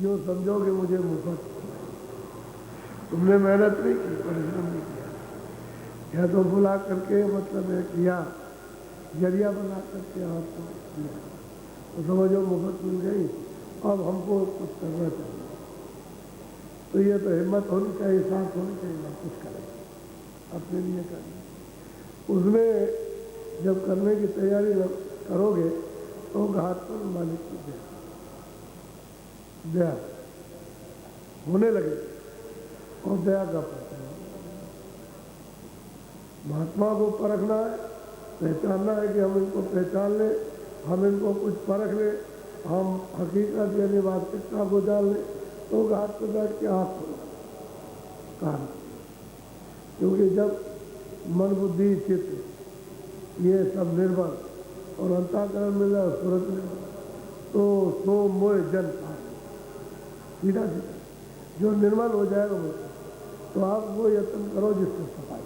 यूँ समझो कि मुझे मुफ्त तुमने मेहनत नहीं की, परिश्रम नहीं किया, या तो बुला करके मतलब है किया, जरिया बना करके आपको दिया, तो समझो मुफ्त मिल गई, अब हमको कुछ करना चाहिए। तो ये तो हिम्मत होनी चाहिए, साथ होनी चाहिए, ना कुछ करें अपने लिए करना। उसमें जब करने की तैयारी करोगे तो घाट पर मालिक की दया होने लगे और दया का पता है। महात्मा को परखना है, पहचानना है कि हम इनको पहचान लें, हम इनको कुछ परख लें, हम हकीकत यानी वास्तविकता को जान लें, तो घाट पर बैठ के आँख खोलो काम। क्योंकि जब मन बुद्धि चित्त ये सब निर्मल और अंतःकरण मिल जाए सूरत में, तो सो मोह जन सीधा सीधा जो निर्मल हो जाएगा वो, तो आप वो यत्न करो जिससे सफाई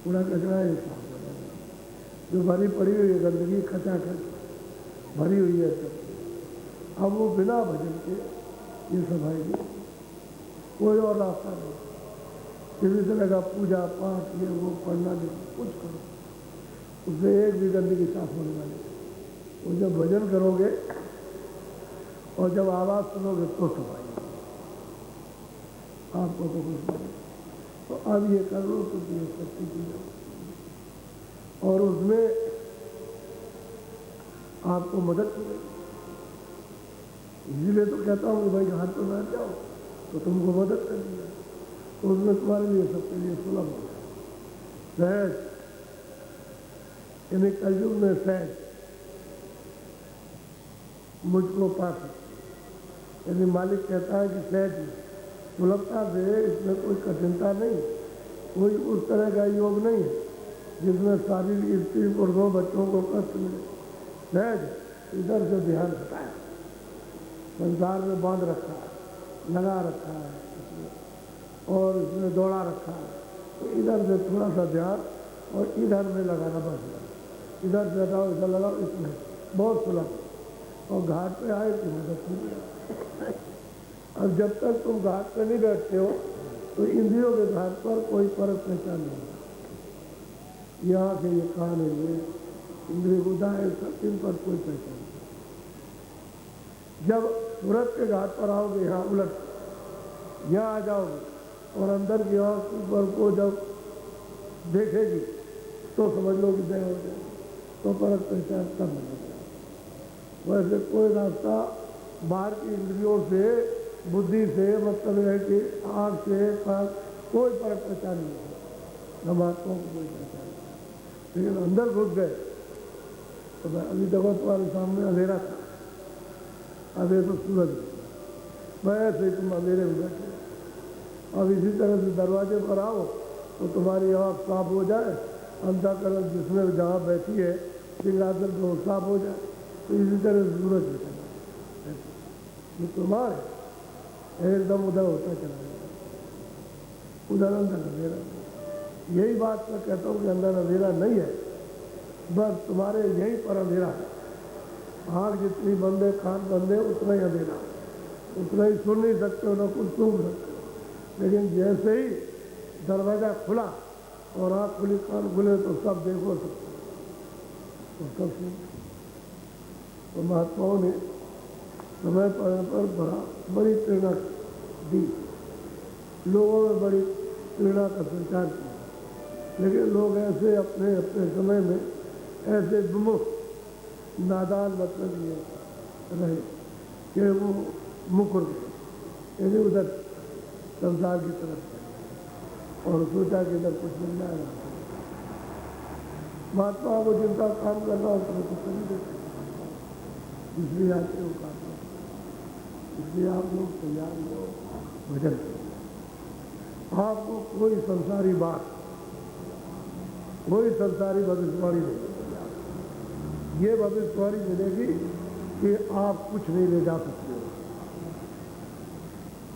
पूरा कचरा है साफ हो जाएगा। जो भरी पड़ी हुई है गंदगी खचाखच भरी हुई है सब, अब वो बिना भजन के ये सफाई नहीं, कोई और रास्ता नहीं। किसी तरह का पूजा पाठ ये वो पढ़ना नहीं, कुछ करो उससे एक भी गंदगी साफ होने वाली है। वो जब भजन करोगे और जब आवाज़ सुनोगे तो सफाई आपको तो कुछ नहीं। तो अब ये कर लो तो ये शक्ति की जाओ और उसमें आपको मदद मिलेगी। इसीलिए तो कहता हूँ कि भाई घाट पर बैठ जाओ तो तुमको मदद कर दिया, तो उसमें तुम्हारे लिए सबके लिए सुलभ हो जाए। सहज यानी कलयुग में सहज मुझको पा सकती, यानी मालिक कहता है कि सहज सुलभता से, इसमें कोई कठिनता नहीं, कोई उस तरह का योग नहीं है जिसमें शारीरिक स्त्री पुरुषों बच्चों को कष्ट मिले। सहज इधर से ध्यान हटाया, संसार में बांध रखा है, लगा रखा है और इसमें दौड़ा रखा है, तो इधर से थोड़ा सा ध्यान और इधर में लगाना बस, इधर से हटाओ इधर लगाओ, इसमें बहुत सुलभ। और घाट पे आए कि मदद नहीं। अब जब तक तुम घाट पे नहीं बैठते हो तो इंद्रियों के घाट पर कोई फर्क पहचान नहीं होता। यहाँ के ये कान है, ये इंद्रिय गुदा है, सब इन पर कोई पहचान नहीं। जब सूरत के घाट पर आओगे, यहाँ उलट यहाँ आ जाओगे और अंदर की आँख ऊपर को जब देखेगी तो समझ लो कि दया हो जाए, तो फर्क पहचान तब मिलेगा। वैसे कोई रास्ता बाहर की इंद्रियों से बुद्धि से मतलब है कि आँख से कान कोई फर्क पहचान नहीं होता, न महात्माओं को कोई पहचान नहीं। लेकिन अंदर घुस गए तो मैं अभी देखो तुम्हारे सामने अंधेरा था, अभी तो सूरज वैसे ही तुम अंधेरे में बैठे। अब इसी तरह से दरवाजे पर आओ तो तुम्हारी आँख साफ हो जाए, अंतःकरण जिसमें जहाँ बैठी है सिंहासन को साफ हो जाए, तो इसी तरह से सूरज भी चला ये तुम्हारे एकदम उधर होता चला जाएगा, उधर अंदर अंधेरा। यही बात मैं कहता हूँ कि अंदर अंधेरा नहीं है, बस तुम्हारे यहीं पर अंधेरा है। आँख जितनी बंद है, कान बंद है, उतना ही अंधेरा, उतना ही सुन नहीं सकते हो, ना कुछ सूंघ सकते हो। लेकिन जैसे ही दरवाज़ा खुला और आँख खुली कान खुले तो सब देखो सकते तो सब सुन। तो महात्माओं ने समय पर बड़ी प्रेरणा दी, लोगों में बड़ी प्रेरणा का संचार किया, लेकिन लोग ऐसे अपने अपने समय में ऐसे विमुख नादान मतलब ये रहे कि वो मुकुर गए, यानी उधर संसार की तरफ और सोचा कि इधर कुछ मिल जाएगा। महात्मा को जिनका काम करना होता है तो कभी देते, इसलिए आते हो काम, इसलिए आप लोग तैयार हो भजन करो। आपको कोई संसारी बात, कोई संसारी भविष्यवाणी नहीं, ये भविष्यवाणी मिलेगी कि आप कुछ नहीं ले जा सकते हो।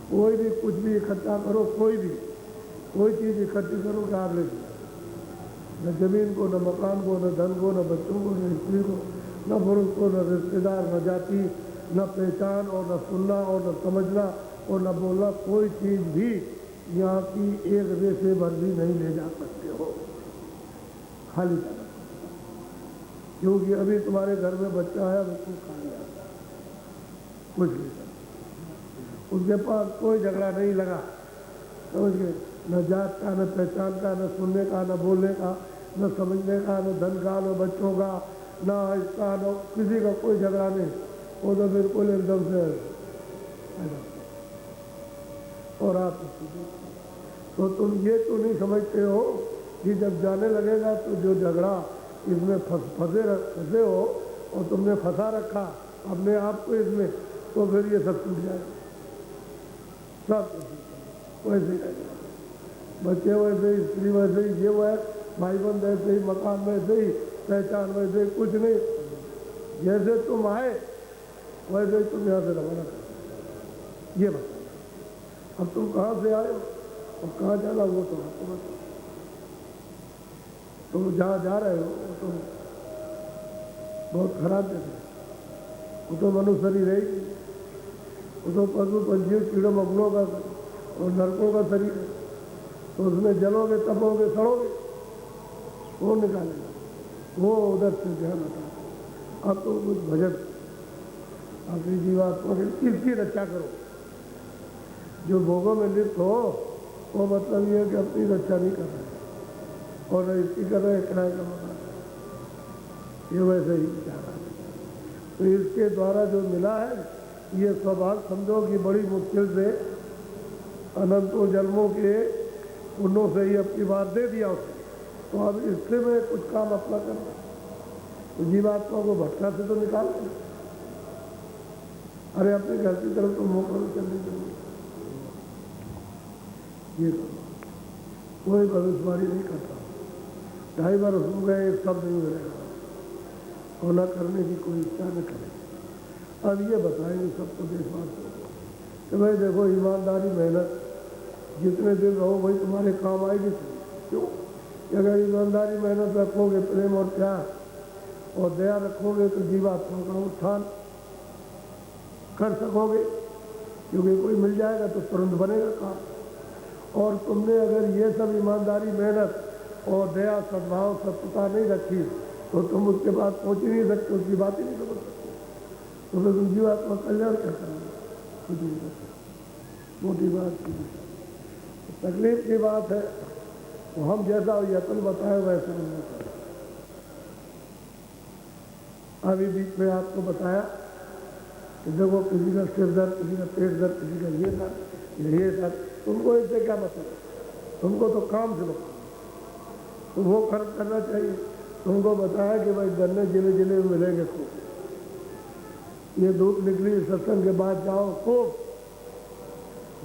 कोई भी कुछ भी इकट्ठा करो, कोई चीज़ इकट्ठी करो कि आप ले जाओ, न जमीन को, न मकान को, न धन को, न बच्चों को, न स्त्री को, न पुरुष को, न रिश्तेदार, न जाति, न पहचान और न सुनना और न समझना और न बोलना, कोई चीज़ भी यहाँ की एक रेसे भर भी नहीं ले जा सकते हो, खाली जाना। क्योंकि अभी तुम्हारे घर में बच्चा आया, उसको खा लिया, कुछ नहीं कर, उसके पास कोई झगड़ा नहीं लगा, समझ गए? न जात का, न पहचान का, न सुनने का, न बोलने का, न समझने का, न धन का, न बच्चों का, न इसका, न किसी का कोई झगड़ा नहीं। वो तो बिल्कुल एकदम से। और आप तो तुम ये तो नहीं समझते हो कि जब जाने लगेगा तो जो झगड़ा इसमें फंसे हो और तुमने फंसा रखा अपने आप को इसमें, तो फिर ये सब टूट जाएगा, सब वैसे ही रहेगा। बच्चे वैसे ही, स्त्री वैसे ही, ये वह भाई बंद ऐसे ही, मकान वैसे ही, पहचान वैसे ही, कुछ नहीं। जैसे तुम आए वैसे ही तुम यहाँ से रवाना कर। ये बताओ अब तुम कहाँ से आए और कहाँ जाना, वो तो आपको बताओ। तुम जहाँ जा रहे हो वो तो बहुत खराब जगह है, वो तो मनुष्य ही रहेगी, वो तो पशु पंछियों कीड़ों मकड़ों का और नरकों का शरीर है। तो उसमें जलोगे, तपोगे, सड़ोगे, वो निकालेगा, वो उधर से ध्यान हटा। अब तो कुछ भजन अपनी जीवात्मा इसकी रक्षा करो। जो भोगों में लिप्त हो वो मतलब ये है कि अपनी रक्षा नहीं कर रहे और न इसकी कर रहे, किराए का मकान, ये वैसे ही विचार आ रहा। तो इसके द्वारा जो मिला है ये स्वभाव समझो कि बड़ी मुश्किल से अनंतों जन्मों के पुण्यों से ही अपनी बात दे दिया उसने, तो अब इससे में कुछ काम अपना करना, तो जीवात्मा को भटका से तो निकाल दें। अरे अपने घर की तरफ तो मुँह करो, चलने जरूर ये करो, कोई भविष्यवाणी नहीं करता। 2.5 वर्ष हो गए, एक शब्द नहीं मिलेगा और न करने की कोई इच्छा न करे। अब ये बताएंगे सबको देशवासियों को कि भाई देखो, ईमानदारी मेहनत जितने दिन रहो वही तुम्हारे काम आएगी। क्यों? अगर ईमानदारी मेहनत रखोगे, प्रेम और प्यार और दया रखोगे तो जीवात्मा का उत्थान कर सकोगे, क्योंकि कोई मिल जाएगा तो तुरंत बनेगा काम। और तुमने अगर ये सब ईमानदारी मेहनत और दया सद्भाव सत्यता नहीं रखी तो तुम उसके बाद पहुँच ही नहीं सकते, उसकी बात ही नहीं समझ सकते। तो फिर तुम जीवात्मा कल्याण क्या करोगे? कुछ नहीं कर सकते। मोटी बात तकलीफ की बात है, तो हम जैसा यत्न बताए वैसा नहीं बताया। अभी बीच में आपको बताया कि देखो किसी का सिर दर्द, किसी का पेट दर्द, किसी का ये दर्द, ये दर्द, तुमको इससे क्या मतलब? तुमको तो काम से मतलब, तो वो खर्च करना चाहिए। तुमको बताया कि भाई गन्ने जिले जिले में मिलेंगे खूब। ये धूप निकली, सत्संग के बाद जाओ, खूब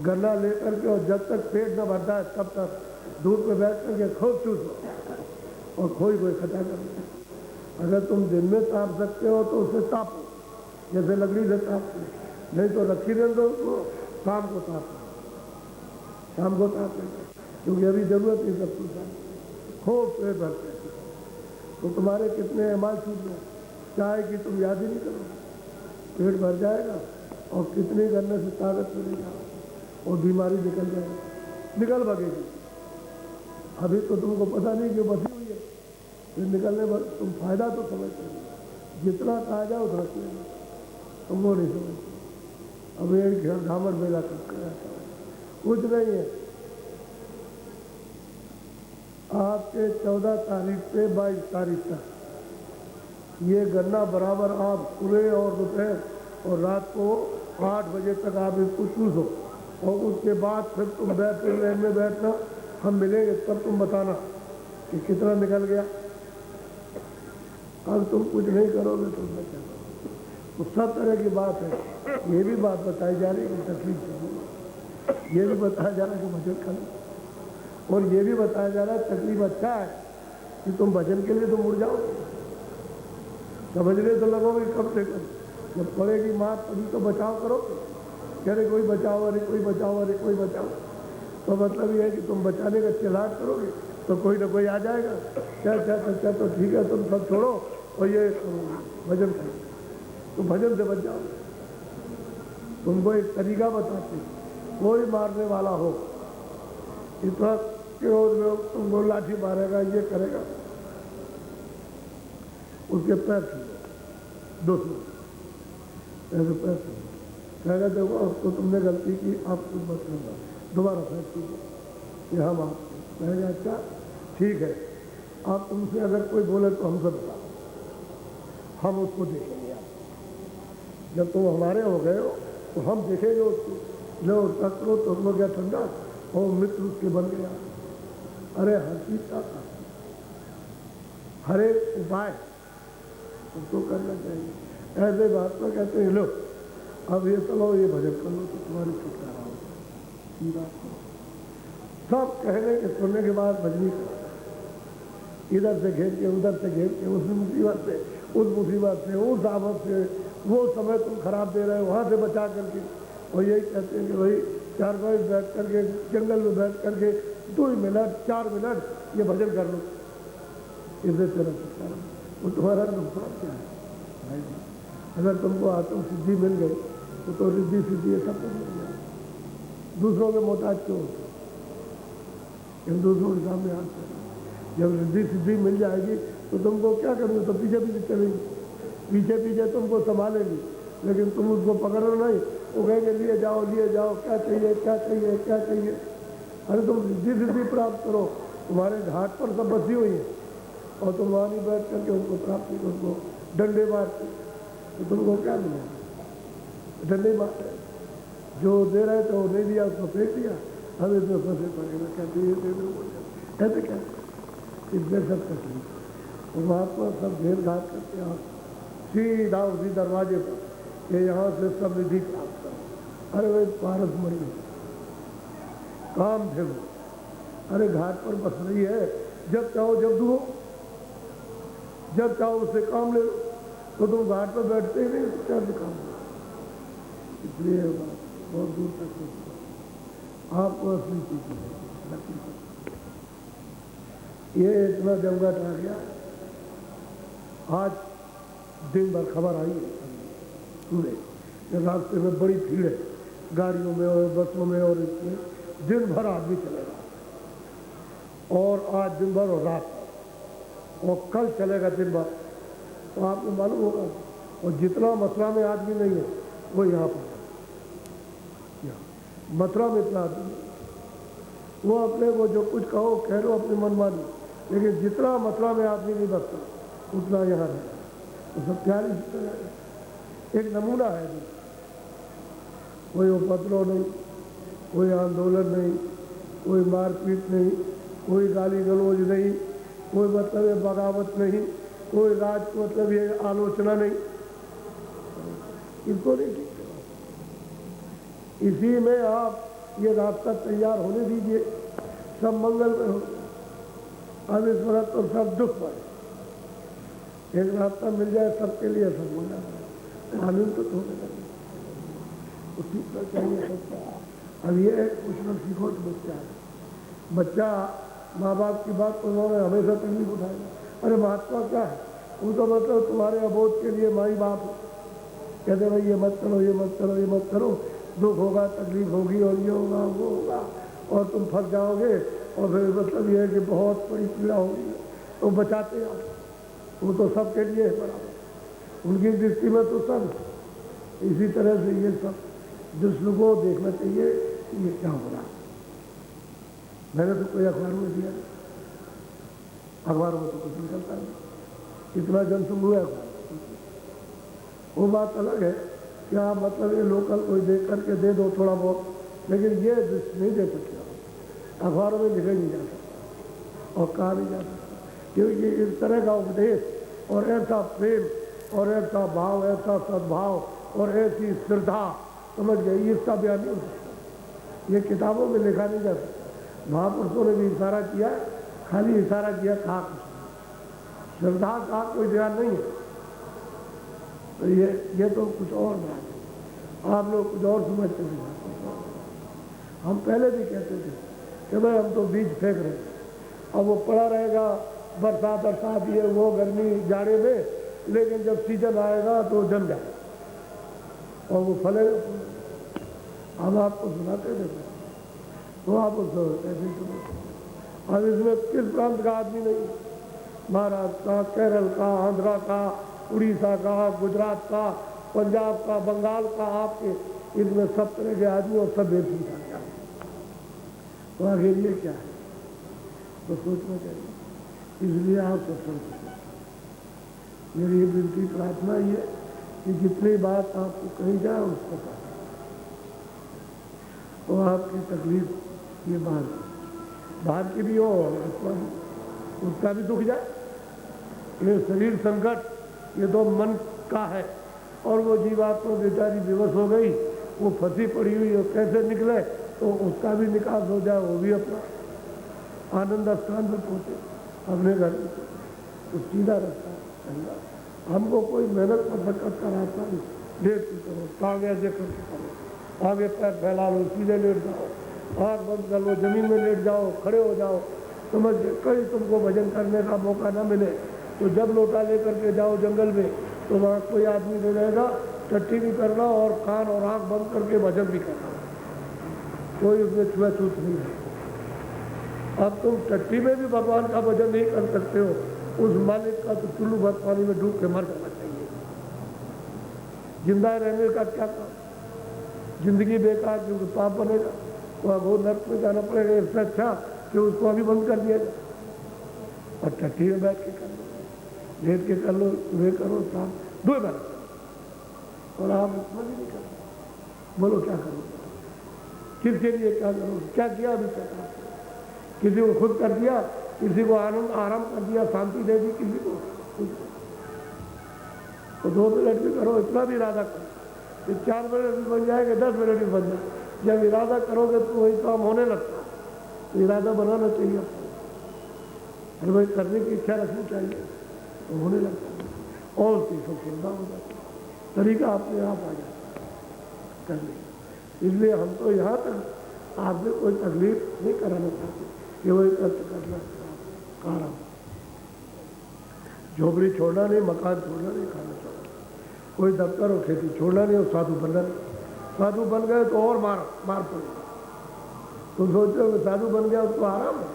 गन्ना लेकर के, और जब तक पेट न भरता है तब तक धूप में बैठ करके खूब चूसो और खोई को इकट्ठा करो। अगर तुम दिन में ताप सकते हो तो उसे तापो, जैसे लकड़ी से तापते, नहीं तो रखी रहने दो उसको, शाम को तापो, शाम को तापो, क्योंकि अभी जरूरत नहीं सब कुछ खूब पेट भरते हैं। तो तुम्हारे कितने एमाल छूट गए, चाय की तुम याद ही नहीं करोगे, पेट भर जाएगा और कितने करने से ताकत मिलेगा और बीमारी निकल जाएगी, निकल भागेगी। अभी तो तुमको पता नहीं कि बसी हुई है, फिर निकलने पर तुम फायदा तो समझते हो, जितना कहा जाए उतना लेना, तुम वो नहीं समझते। अब ये घामर मेला करके कुछ नहीं है। आपके 14 तारीख से 22 तारीख तक ये गन्ना बराबर आप सुबह और दोपहर और रात को 8 बजे तक आप इसको चूसो, और उसके बाद फिर तुम लाइन में बैठना, हम मिलेंगे तब तुम बताना कि कितना निकल गया। अब तुम कुछ नहीं करोगे तो मैं क्या करूँ? तो सब तरह की बात है। ये भी बात बताई जा रही है कि तकलीफ से, ये भी बताया जा रहा है कि भजन करो, और ये भी बताया जा रहा है तकलीफ अच्छा है कि तुम भजन के लिए तो मुड़ जाओगे, समझने तो लगोगे कब से कब, जब पड़ेगी मार तभी तो बचाव करोगे। अरे कोई बचाओ, अरे कोई बचाओ, अरे कोई बचाओ, तो मतलब ये है कि तुम बचाने का चिल्लाट करोगे तो कोई ना कोई आ जाएगा, क्या तो ठीक है तुम सब छोड़ो और ये भजन करो, तो भजन से बच जाओ। तुमको एक तरीका बताते, कोई मारने वाला हो इतना क्रोध में तुमको लाठी मारेगा, ये करेगा, उसके पैर छूलो, दुश्मन ऐसे पैर छूलो, कहेगा देखो अब तो तुमने गलती की, आप कुछ मत करना, दोबारा पैर छूलो, ये हम आपको कहेगा अच्छा ठीक है, आप तुमसे अगर कोई बोले तो हमसे बताओ, हम उसको देखेंगे। आप जब तुम हमारे हो गए हो तो हम देखेंगे उसको, लो टकरो तो हम लोग क्या ठंडा और मित्र उसके बन गया। अरे हर चीज का हर एक उपाय उसको करना चाहिए। ऐसे बात पर कहते हैं लो अब ये चलो ये भजन कर लो तो तुम्हारी छुटकारा होगा। ये बात सब कहने के सुनने के बाद भजनी करा, इधर से घेर के उधर से घेर के, उस मुसीबत से उस मुसीबत से उस आफत से, वो समय तुम खराब दे रहे हो वहाँ से बचा करके। और यही कहते हैं कि भाई 4 बजे बैठ करके जंगल में बैठ करके 2 मिनट 4 मिनट ये भजन कर लो, इससे तेरा छुटकारा। वो तुम्हारा नुकसान क्या है भाई? अगर तुमको आत्म सिद्धि मिल गई तो रिद्धि सिद्धि ये सब कुछ मिल जाए। दूसरों के मोहताज क्यों होते, इन दूसरों के सामने हाथ करें। जब रिद्धि सिद्धि मिल जाएगी तो तुमको क्या करोगे, तो पीछे पीछे चलेंगे, पीछे पीछे तुमको संभालेंगे, लेकिन तुम उसको पकड़ो नहीं। वो कहेंगे लिए जाओ क्या चाहिए क्या चाहिए क्या चाहिए। अरे तुम रिद्धि सिद्धि प्राप्त करो, तुम्हारे घाट पर सब बसी हुई है और तुम वहाँ नहीं बैठ करके उनको प्राप्त करो, उनको डंडे मारते तो तुमको क्या मिलेगा? डंडे मारते, जो दे रहे थे वो नहीं दिया, उसको फेंक दिया, अब इसमें फंसे पड़ेगा, कहते ये दे दो, ऐसे कहते इसमें सब तकलीफ। वहाँ पर सब घेर घाट करके आप सीधा उसी दरवाजे पर कि यहाँ से सब निधि प्राप्त करो। अरे भाई पारस मरी काम थे वो, अरे घाट पर बस रही है, जब चाहो जब दो, जब चाहो उससे काम ले लो, तो तुम घाट पर बैठते ही नहीं, तो क्या काम लो। इसलिए बात बहुत दूर तक आपको असली चीज ये इतना जमघट आ गया। आज दिन भर खबर आई है सुने रास्ते में बड़ी भीड़ है, गाड़ियों में और बसों में, और इसमें दिन भर आदमी चलेगा, और आज दिन भर और रात और कल चलेगा दिन भर। तो आपको मालूम होगा, और जितना मथुरा में आदमी नहीं है वो यहाँ पर है। मथुरा में इतना आदमी नहीं, वो अपने को जो कुछ कहो कह लो अपनी मनमानी, लेकिन जितना मथुरा में आदमी नहीं बचता उतना यहाँ है। तो सब प्यारी है, एक नमूना है। कोई उपद्रव नहीं, कोई आंदोलन नहीं, कोई मारपीट नहीं, कोई गाली गलौज नहीं, कोई मतलब ये बगावत नहीं, कोई राज मतलब ये आलोचना नहीं, इसको नहीं ठीक है। इसी में आप ये रास्ता तैयार होने दीजिए, सब मंगल में हो। अब इस वक्त तो सब दुख पर एक रास्ता मिल जाए सबके लिए, सब मंगल कानून तो होने लगे, तो सीखना चाहिए सबका। अब ये पूछना सीखो तो बच्चा माँ बाप की बात तो उन्होंने हमेशा तकलीफ उठाएगा। अरे महात्मा क्या है, वो तो मतलब तुम्हारे अबोध के लिए माई बाप कहते भाई ये मत करो ये मत करो ये मत करो, दुख होगा तकलीफ होगी और ये होगा वो होगा और तुम फंस जाओगे, और फिर मतलब ये है कि बहुत बड़ी पीड़ा होगी। तो बचाते आप, वो तो सबके लिए है बराबर, उनकी दृष्टि में तो सब। इसी तरह से ये सब दूसरों को देखना चाहिए कि ये क्या हो रहा। मैंने तो कोई अखबार में दिया नहीं, अखबार में तो कुछ निकलता नहीं, इतना जनसमूह है अखबार। वो बात अलग है कि आप मतलब ये लोकल कोई देख करके दे दो थोड़ा बहुत, लेकिन ये नहीं दे सकते, अखबारों में लिखा नहीं जा सकता और कहा नहीं जा सकता, क्योंकि इस तरह का उपदेश और ऐसा प्रेम और ऐसा भाव, ऐसा सद्भाव और ऐसी श्रद्धा, समझ गए, इसका बयान नहीं हो सकता, ये किताबों में लिखा नहीं जा सकता। महापुरुषों ने भी इशारा किया, खाली इशारा किया, कहा कुछ श्रद्धा का कोई बयान नहीं है। तो ये तो कुछ और बात है, आप लोग कुछ और समझते थे। हम पहले भी कहते थे कि भाई हम तो बीज फेंक रहे हैं, अब वो पड़ा रहेगा बरसात ये वो गर्मी जाड़े में, लेकिन जब सीजन आएगा तो जम जाएगा और वो फलेगा। हम आपको सुनाते थे तो आप उसको ऐसे ही सुनो। अब इसमें किस प्रांत का आदमी नहीं, महाराष्ट्र का, केरल का, आंध्रा का, उड़ीसा का, गुजरात का, पंजाब का, बंगाल का, आपके इनमें सब तरह के आदमी और सब वेद सीखा क्या, तो आखिर ये क्या है, तो सोचना चाहिए। इसलिए आप सत्संग सुनो। मेरी ये विनती प्रार्थना ये कि जितनी बात आपको कही जाए उसको कहा, तो आपकी तकलीफ ये बाहर की भी हो और उसका भी दुख जाए। ये शरीर संकट ये तो मन का है, और वो जीवात्मा बेचारी विवश हो गई, वो फंसी पड़ी हुई है, कैसे निकले तो उसका भी निकास हो जाए, वो भी अपना आनंद स्थान पर पहुँचे, अपने घर में तो सीधा रास्ता चलना। हमको कोई मेहनत पर मशक्कत का रास्ता नहीं, लेट के करो, टांगे ऐसे करके करो, आगे पैर फैला लो, सीधे लेट जाओ, आँख बंद कर लो, जमीन में लेट जाओ, खड़े हो जाओ, समझ गए। कहीं तुमको भजन करने का मौका ना मिले तो जब लोटा लेकर के जाओ जंगल में, तो वहाँ कोई आदमी ले रहेगा, टट्टी भी करना और कान और आँख बंद करके भजन भी करना, कोई उसमें छुआछूत नहीं है। अब तुम टट्टी में भी भगवान का भजन नहीं कर सकते हो, उस मालिक का तो चुल्लू भर पानी में डूब के मर जाना चाहिए। जिंदा रहने का क्या काम, जिंदगी बेकार, क्योंकि पाप बनेगा, वहाँ घोर नर्क में जाना पड़ेगा। इससे अच्छा कि उसको अभी बंद कर दिया जाए और टट्टी में बैठ के कर लो, लेट के कर लो, वे करो, शाम 2 बार, और आप उसमें भी नहीं करो। बोलो क्या करो, किसके लिए क्या करो, क्या किया अभी तक? किसी को खुद कर दिया, किसी को आनंद आराम कर दिया, शांति दे दी किसी को, तो 2 मिनट भी करो, इतना भी इरादा करो, फिर 4 मिनट भी बन जाएंगे, 10 मिनट भी बन जाए। जब इरादा करोगे तो वही काम होने लगता है, तो इरादा बनाना चाहिए आपको, अरे भाई करने की इच्छा रखनी चाहिए, तो होने लगता है, और उसकी सब सुविधा हो जाती है, तरीका अपने आप आ जाता है करने। इसलिए हम तो यहाँ तक आपसे कोई तकलीफ नहीं कराना चाहते, केवल कष्ट करना कारण, झोपड़ी छोड़ना नहीं, मकान छोड़ना नहीं, खाना छोड़ना, कोई दफ्तर और खेती छोड़ना नहीं, और साधु बनना नहीं। साधु बन गए तो और मार पड़ेगी। तुम सोचते हो कि साधु बन गया उसको आराम है,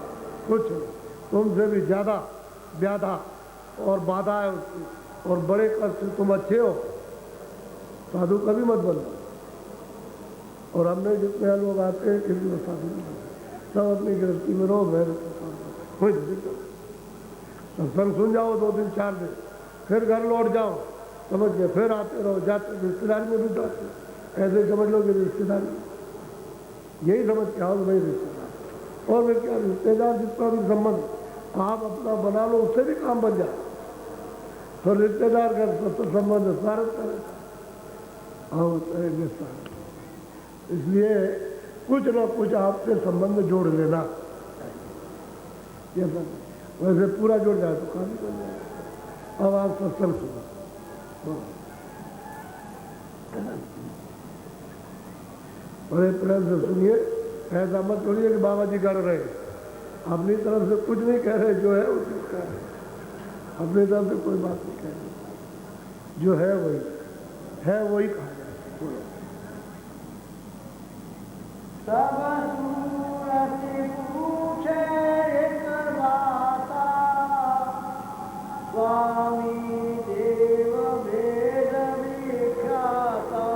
कुछ नहीं, तुमसे भी ज़्यादा व्याधा और बाधा है उसकी, और बड़े कष्ट। तुम अच्छे हो, साधु कभी मत बनो। और हमने जितने लोग आते हैं किसी को साधु नहीं बनते, सब अपनी गृहस्थी में रहो, मेहनत कोई सत्संग सुन जाओ 2 दिन 4 दिन, फिर घर लौट जाओ, समझ गए, फिर आते रहो, जाते रिश्तेदारी में भी जाते, ऐसे समझ लो कि रिश्तेदारी, यही समझ के आओ भाई रिश्तेदार। और फिर क्या, रिश्तेदार जितना भी संबंध आप अपना बना लो, उससे भी काम बन जाए, तो रिश्तेदार का तो संबंध स्वागत करेगा, और इसलिए कुछ ना कुछ आपसे संबंध जोड़ लेना चाहिए, वैसे पूरा जुड़ जाए तो काम ही बन जाएगा। अब आप सत्संग सुनो, बड़े प्रेम से सुनिए, ऐसा मत बोलिए कि बाबा जी कर रहे, अपनी तरफ से कुछ नहीं कह रहे, जो है उसी कह रहे, अपनी तरफ से कोई बात नहीं कह रहे, जो है वही कहा जाए। बोलो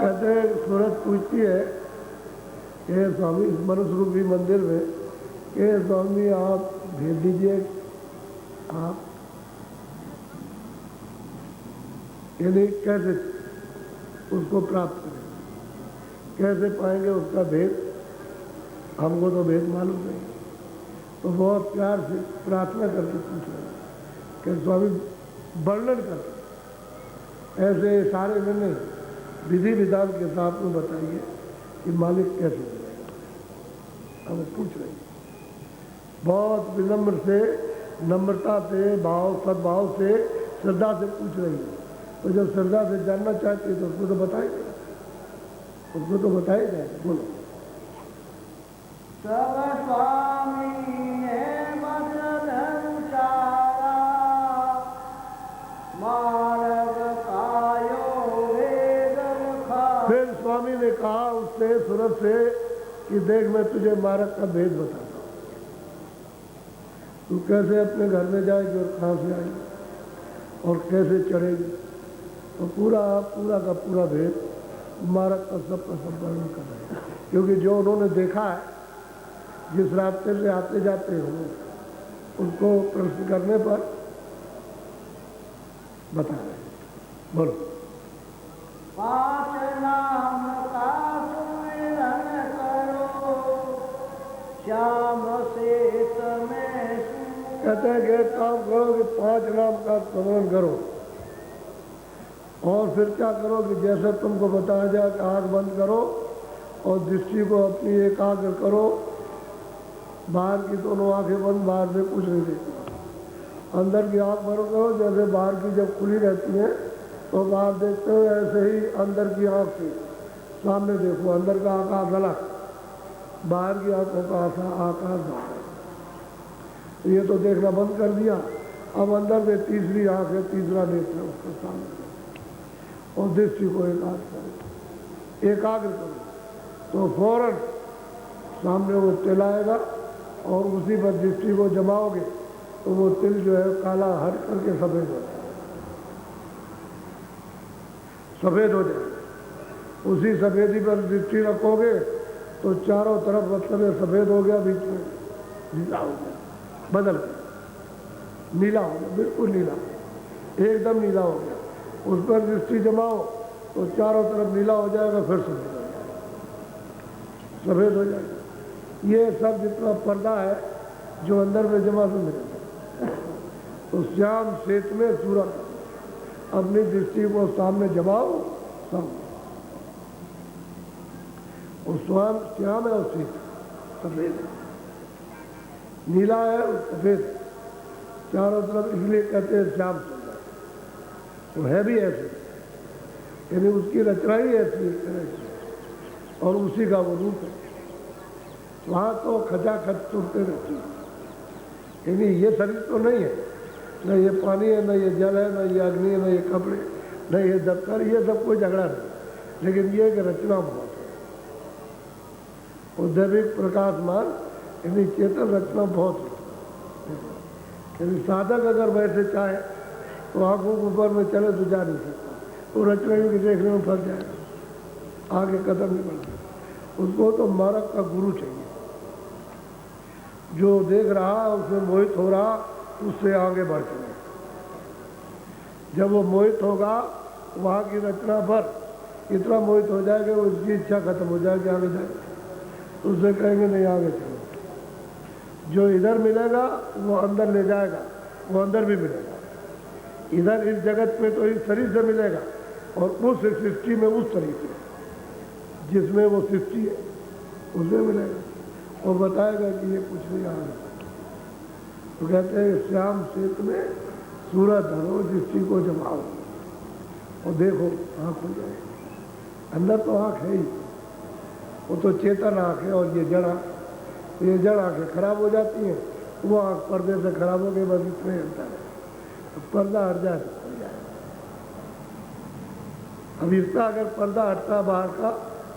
कहते हैं, सूरत पूछती है कि स्वामी इस मनुष्य रूपी मंदिर में कि स्वामी आप भेज दीजिए, आप यानी कैसे उसको प्राप्त करें, कैसे पाएंगे उसका भेद, हमको तो भेद मालूम नहीं। तो बहुत प्यार से प्रार्थना करके पूछ रहे हैं कि स्वामी वर्णन करके ऐसे सारे निर्णय विधि विधान के साथ में बताइए कि मालिक कैसे मिलेगा। हमें पूछ रही है, बहुत विनम्र से, नम्रता से, भाव सद्भाव से, श्रद्धा से पूछ रही है। तो जब श्रद्धा से जानना चाहती है तो उसको तो बताएंगे, उसको तो बताया जाएगा। बोलो सब स्वामी ने मदन उचारा, मार्ग कायो वेद खायो। फिर स्वामी ने कहा उससे सूरज से कि देख मैं तुझे मारक का भेद बताता हूँ, तू कैसे अपने घर में जाएगी और कहाँ से आएगी और कैसे चढ़ेगी। तो पूरा का पूरा भेद मारक का सब वर्णन कर रहे हैं, क्योंकि जो उन्होंने देखा है, जिस रास्ते से आते जाते हो उनको प्रश्न करने पर बता रहे हैं। बोलो। पांच नाम का सुमिरन करो, श्याम सेत में कहते हैं कि एक काम करो कि 5 नाम का स्मरण करो और फिर क्या करो कि जैसे तुमको बताया जाए कि आँख बंद करो और दृष्टि को अपनी एकाग्र करो, बाहर की दोनों आंखें बंद, बाहर से कुछ नहीं देखना। अंदर की आँख बंद करो, जैसे बाहर की जब खुली रहती है तो बाहर देखते हो, ऐसे ही अंदर की आँख से सामने देखो। अंदर का आकाश अलग, बाहर की आँखों का आकाश बाहर। ये तो देखना बंद कर दिया। अब अंदर में तीसरी आँख है, तीसरा नेत्र है, उसके सामने और दृष्टि को एकाग्र करो तो फौरन सामने वो तिल आएगा और उसी पर दृष्टि को जमाओगे तो वो तिल जो है काला हट करके सफ़ेद हो जाएगा, सफ़ेद हो जाएगा। उसी सफ़ेदी पर दृष्टि रखोगे तो चारों तरफ मतलब सफ़ेद हो गया, बीच में नीला हो गया, बदल गया, नीला हो गया, बिल्कुल नीला, एकदम नीला हो गया। उस पर दृष्टि जमाओ तो चारों तरफ नीला हो जाएगा, फिर सफ़ेद हो जाएगा, सफ़ेद हो जाएगा। ये सब जितना पर्दा है जो अंदर में जमा से मिलेगा, तो श्याम सेत में सूरज, अपनी दृष्टि को सामने जमाओ, सामने वो स्वाम श्याम है और सीत सफ़ेद है, नीला है और सफ़ेद, चारों तरफ इसलिए कहते हैं श्याम सुंदर। वो है भी ऐसे, यानी उसकी रचना ही ऐसी एक तरह की और उसी का वो रूप है। वहाँ तो खचाखच तुरते रहती है, यानी ये शरीर तो नहीं है, न ये पानी है, न ये जल है, न ये अग्नि है, न ये कपड़े, न ये दफ्तर, ये सब कोई झगड़ा नहीं, लेकिन ये कि रचना बहुत है। और दैविक प्रकाशमान यानी चेतन रचना बहुत है। यानी साधक अगर वैसे चाहे तो आंखों के ऊपर में चले तो जा नहीं सकता, तो रचना की देखने में फंस जाएगा, आगे कदम नहीं बढ़ता। उसको तो मारक का गुरु चाहिए, जो देख रहा उसमें मोहित हो रहा, उससे आगे बढ़ चले। जब वो मोहित होगा वहाँ की रचना पर इतना मोहित हो जाएगा, उसकी इच्छा खत्म हो जाएगी आगे जाएगा, उससे कहेंगे नहीं आगे चलो। जो इधर मिलेगा वो अंदर ले जाएगा, वो अंदर भी मिलेगा। इधर इस जगत में तो इस शरीर से मिलेगा और उस सृष्टि में उस तरीके जिसमें वो सृष्टि है उसमें मिलेगा और बताएगा कि ये कुछ नहीं आ रहा। तो कहते हैं श्याम सेत में सूरज धरो, दृष्टि को जमाओ और देखो, आँख हो जाए। अंदर तो आँख है ही, वो तो चेतन आँख है, और ये जड़ आँखें खराब हो जाती हैं, वो आँख पर्दे से खराब हो गई, बस इतने अंतर है। तो पर्दा हट जाए तो खुल जाए। अब इसका अगर पर्दा हटता बाहर का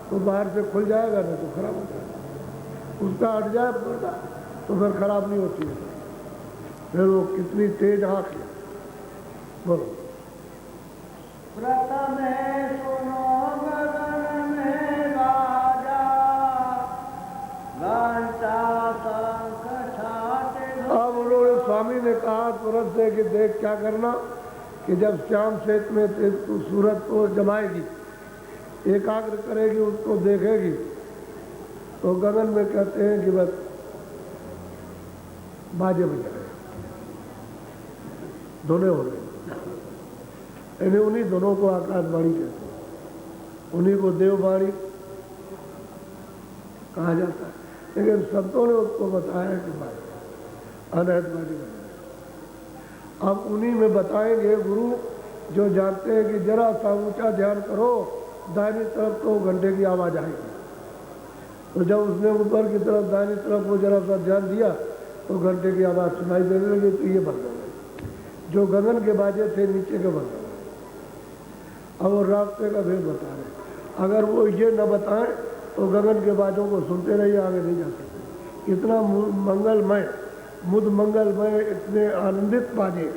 तो बाहर से खुल जाएगा, नहीं तो खराब हो जाएगा। उसका हट जाए पर्दा तो फिर खराब नहीं होती है, फिर वो कितनी तेज आँख है। बोलो। व्रत में सुनो गगन में बाजा, घंटा शंख छाट। अब उन्होंने स्वामी ने कहा तुरंत से कि देख क्या करना कि जब श्याम सेत में सूरज को जमाएगी, एकाग्र करेगी, उसको देखेगी, तो गगन में कहते हैं कि बस बाजे बजाए, दोनों हो गए। यानी उन्हीं दोनों को आकाशवाणी कहते हैं, उन्हीं को देववाणी कहा जाता है। लेकिन संतों ने उसको बताया कि भाई अनहदवाणी बजाए। अब उन्हीं में बताएंगे गुरु जो जानते हैं कि जरा सा ऊंचा ध्यान करो, दाहिनी तरफ तो घंटे की आवाज़ आएगी। तो जब उसने ऊपर की तरफ दाहिनी तरफ वो जरा सा ध्यान दिया तो घंटे की आवाज़ सुनाई देने लगी, तो ये बन गए जो गगन के बाजे थे नीचे के बन गए। अब वो रास्ते का भेद बता रहे। अगर वो ये न बताएं तो गगन के बाजों को सुनते रहिए, आगे नहीं जा सकते। इतना मंगलमय, मुद मंगलमय, इतने आनंदित बाजे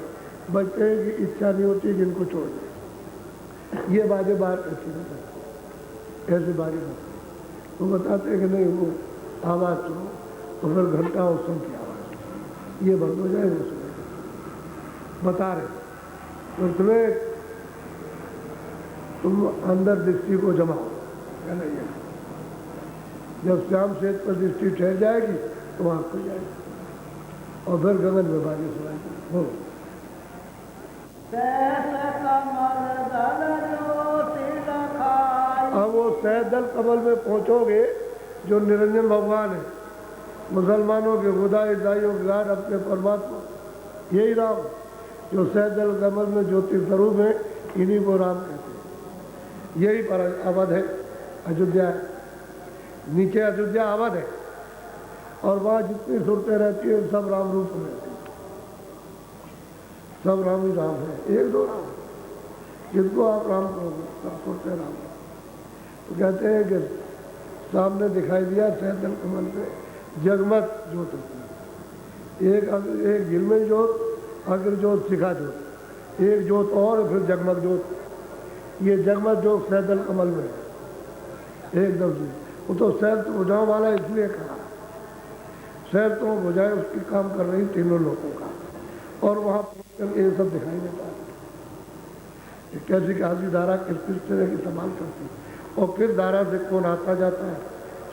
बजते हैं कि इच्छा नहीं होती कि इनको छोड़ दें। ये बाजे बाहर ऐसे नहीं बजते, ऐसे बाजे बजते। तो बताते हैं कि नहीं, वो आवाज़ सुनो तो फिर घंटा और सुन की आवाज़ ये बंद हो जाए, वो सुने बता रहे। तो तुम्हें तुम अंदर दृष्टि को जमाओ, क्या नहीं है। जब श्याम सेत पर दृष्टि ठहर जाएगी तो आँख खुल जाएगी और फिर गगन में बाजे सुनाएगी। हो अब वो सहदल कमल में पहुंचोगे जो निरंजन भगवान है, मुसलमानों के खुदा, ईसाइयों के गॉड, अपने परमात्मा, यही राम जो सहदल कमल में ज्योति स्वरूप है, इन्हीं को राम कहते हैं। यही पर अवध है, अयोध्या है, नीचे अयोध्या अवध है, और वहाँ जितनी सुरतें रहती है सब राम रूप में रहती है, सब राम ही राम है, एक दो राम, जिनको आप राम करोगे सब सुरतें राम। तो कहते हैं कि सामने दिखाई दिया सहदल कमल पे जगमग ज्योत होती है, एक झिलमिल ज्योत, अग्र ज्योत, शिखा ज्योत, एक ज्योत और फिर जगमग ज्योत। ये जगमग ज्योत सहदल कमल में है एकदम से। वो तो सैर तो बुझाओ वाला इसलिए कहा, सैर तो बुझाए उसकी काम कर रही तीनों लोगों का, और वहाँ ये सब दिखाई देता है कैसी काजी धारा किस किस तरह की संभाल करती है, और किस धारा से कौन आता जाता है।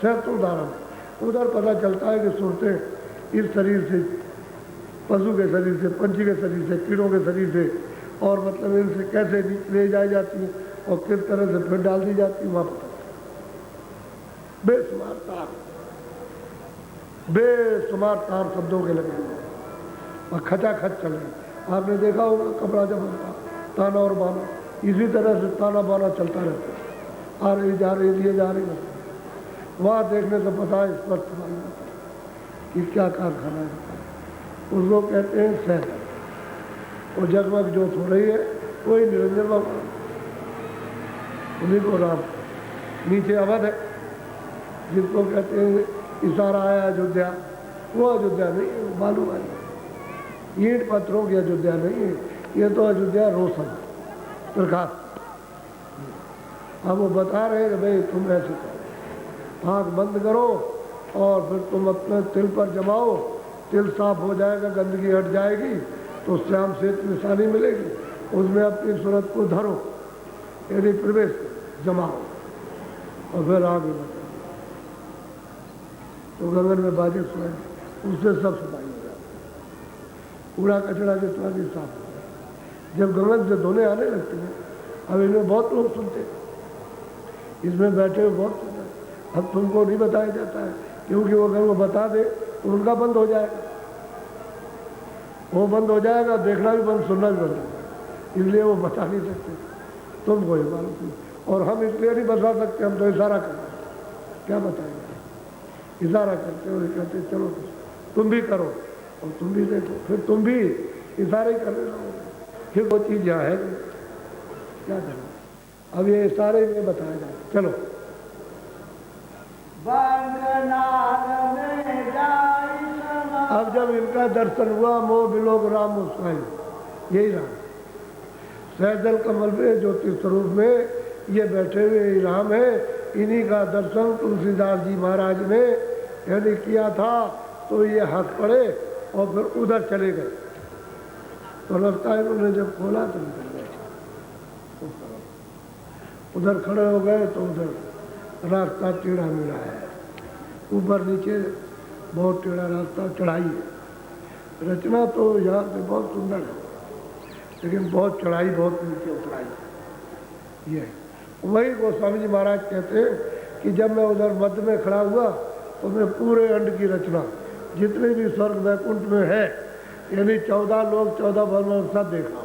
सैर तो धारा में उधर पता चलता है कि सुरतें इस शरीर से, पशु के शरीर से, पंछी के शरीर से, कीड़ों के शरीर से, और मतलब इनसे कैसे ले जाई जाती है और किस तरह से फिर डाल दी जाती है, वहाँ पता बेशुमार तार, बेशुमार तार शब्दों के लगे और खचाखच चल रहे। आपने देखा होगा कपड़ा जब बनता, ताना और बाना, इसी तरह से ताना बाना चलता रहता है, आ रही जा रही, लिए जा रही। वहाँ देखने से पता है, स्पष्ट मालूम होता है कि क्या कारखाना है। उसको कहते हैं सहदल, और जगमग जो हो रही है वही निरंजन भगवान, उन्हीं को राम। नीचे अवध है जिसको कहते हैं इशारा आया अयोध्या, वो अयोध्या नहीं है, वो बालू वाली ईंट पत्थरों की अयोध्या नहीं है, ये तो अयोध्या रोशन प्रकाश। अब वो बता रहे हैं कि भाई तुम ऐसे करो, आँख बंद करो और फिर तुम अपने तिल पर जमाओ, तिल साफ हो जाएगा, गंदगी हट जाएगी, तो श्याम सेत निशानी मिलेगी, उसमें अपनी सूरत को धरो, यदि प्रवेश जमाओ और फिर आगे बढ़ो। तो गगन में बाजे सुनाई, उससे सब सफाई हो जाती है, कूड़ा कचरा जितना भी साफ हो जाए। जब गगन से धोने आने लगते हैं, अब इनमें बहुत लोग सुनते हैं, इसमें बैठे हुए बहुत सुनते हैं। अब तुमको नहीं बताया जाता है, क्योंकि वो अगर वो बता दे तो उनका बंद हो जाएगा, वो बंद हो जाएगा, देखना भी बंद, सुनना भी बंद हो जाएगा, इसलिए वो बता नहीं सकते। तुमको ये मालूम नहीं, और हम इसलिए नहीं बता सकते, हम तो इशारा करते, क्या बताएंगे, इशारा करते हो, कहते चलो तुम भी करो और तुम भी देखो, फिर तुम भी इशारे करने लगोगे, फिर वो चीज़ यहाँ है क्या करो। अब ये इशारे में बताया जाए, चलो। अब जब इनका दर्शन हुआ, मोह बिलोक राम मुस्काई, यही राम सहदल कमल पे ज्योति स्वरूप में ये बैठे हुए राम है। इन्हीं का दर्शन तुलसीदास जी महाराज ने यदि किया था, तो ये हंस पड़े और फिर उधर चले गए। तो लगता है उन्होंने जब खोला तो निकल गए, उधर खड़े हो गए तो उधर रास्ता टेढ़ा मिला है, ऊपर नीचे बहुत टेढ़ा रास्ता, चढ़ाई है। रचना तो यहाँ से बहुत सुंदर है, लेकिन बहुत चढ़ाई, बहुत नीचे उतराई। ये वही गोस्वामी जी महाराज कहते हैं कि जब मैं उधर मध्य में खड़ा हुआ तो मैं पूरे अंड की रचना, जितने भी स्वर्ग वैकुंठ में है, यानी 14 लोग 14 वर्णों सब देखा,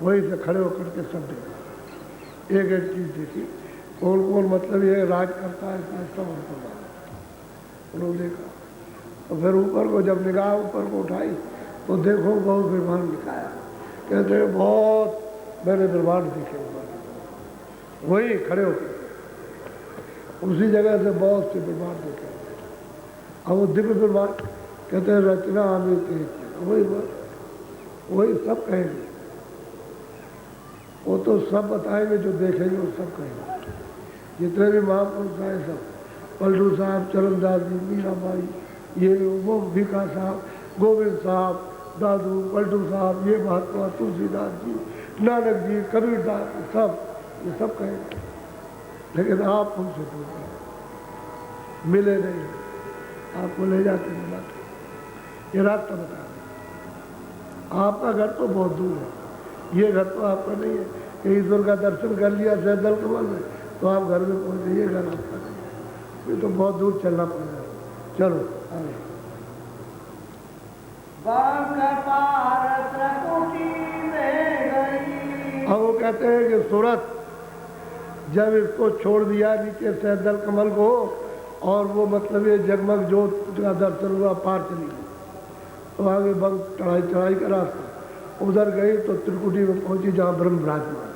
वही से खड़े होकर के सब देखा, एक एक चीज देखी, कौन कौन मतलब ये राज करता है, सब उनको देखा। तो फिर ऊपर को जब निगाह ऊपर को उठाई तो देखो बहुत ब्रह्मांड दिखाया। कहते हैं बहुत मैंने ब्रह्मांड देखे ऊपर, वहीं खड़े होकर उसी जगह से बहुत से प्रमाण देते हैं। अब वो दिव्य प्रमाण कहते हैं रचना हमें वही सब कहेंगे, वो तो सब बताएंगे, जो देखेंगे वो सब कहेंगे। जितने भी महापुरुष आए सब, पलटू साहब, चरणदास जी, मीराबाई, ये वो भिका साहब, गोविंद साहब, दादू, पलटू साहब, ये महात्मा तुलसीदास जी, नानक जी, कबीरदास, ये सब कहेंगे। लेकिन आप उनसे दूर रहे, मिले नहीं, आपको ले जाते मिलाते, ये रास्ता बता रहे। आपका घर तो बहुत दूर है, ये घर तो आपका नहीं है कि ईश्वर का दर्शन कर लिया सैदल कमल में तो आप घर में पहुंचे, ये घर आपका नहीं है, ये तो बहुत दूर चलना पड़ेगा। चलो आगे। अब वो कहते हैं कि सूरत जब इसको छोड़ दिया नीचे सैदल कमल को, और वो मतलब ये जगमग जोत का दर्शन हुआ, पार चली गई, तो आगे बंग चढ़ाई का रास्ता उधर गई तो त्रिकुटी में पहुंची जहाँ ब्रह्म विराजमान है।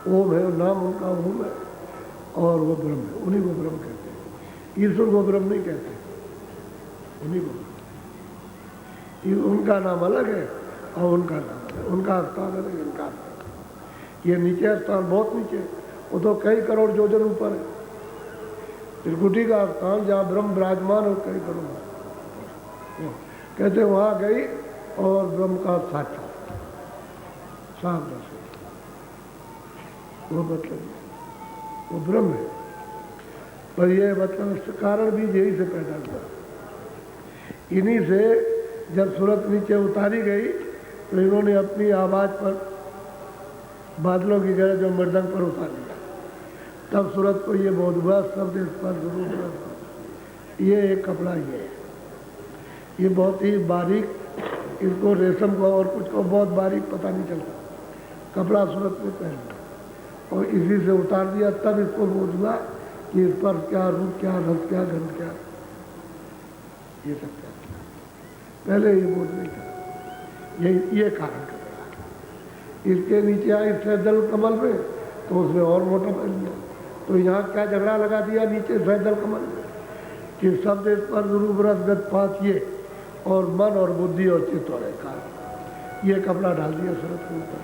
ओम है नाम उनका, ओम है और वो ब्रह्म है, उन्हीं को ब्रह्म कहते हैं। ईश्वर को ब्रह्म नहीं कहते, उन्हीं को। उनका नाम अलग है और उनका नाम अलग है, उनका स्थान अलग है, इनका स्थान। ये नीचे स्थान बहुत नीचे, वो तो कई करोड़ योजन ऊपर है। त्रिकुटी का स्थान जहाँ ब्रह्म विराजमान और कई करोड़, कहते वहाँ गई और ब्रह्म का साक्षात साफ दर्शन, वो मतलब वो ब्रह्म है। पर ये मतलब इसका कारण भी यही से पैदा हुआ। इन्हीं से जब सूरत नीचे उतारी गई तो इन्होंने अपनी आवाज़ पर बादलों की गरज जो मृदंग पर उतार दिया, तब सूरत को ये बोध हुआ शब्द इस पर जरूर। ये एक कपड़ा ये बहुत ही बारीक, इसको रेशम को और कुछ को बहुत बारीक पता नहीं चलता, कपड़ा सूरत में पहन लिया और इसी से उतार दिया, तब इसको बोध हुआ कि इस पर क्या रूप, क्या रस, क्या गंध, क्या ये सब क्या। पहले ये बोध नहीं था, ये कारण कपड़ा। इसके नीचे आई सैदल कमल में तो उसमें और मोटा पहन लिया, तो यहाँ क्या झगड़ा लगा दिया नीचे सैदल कमल में कि शब्द इस पर रूप रस गत पात ये, और मन और बुद्धि और चित्त और अहंकार, ये कपड़ा डाल दिया सूरत के ऊपर,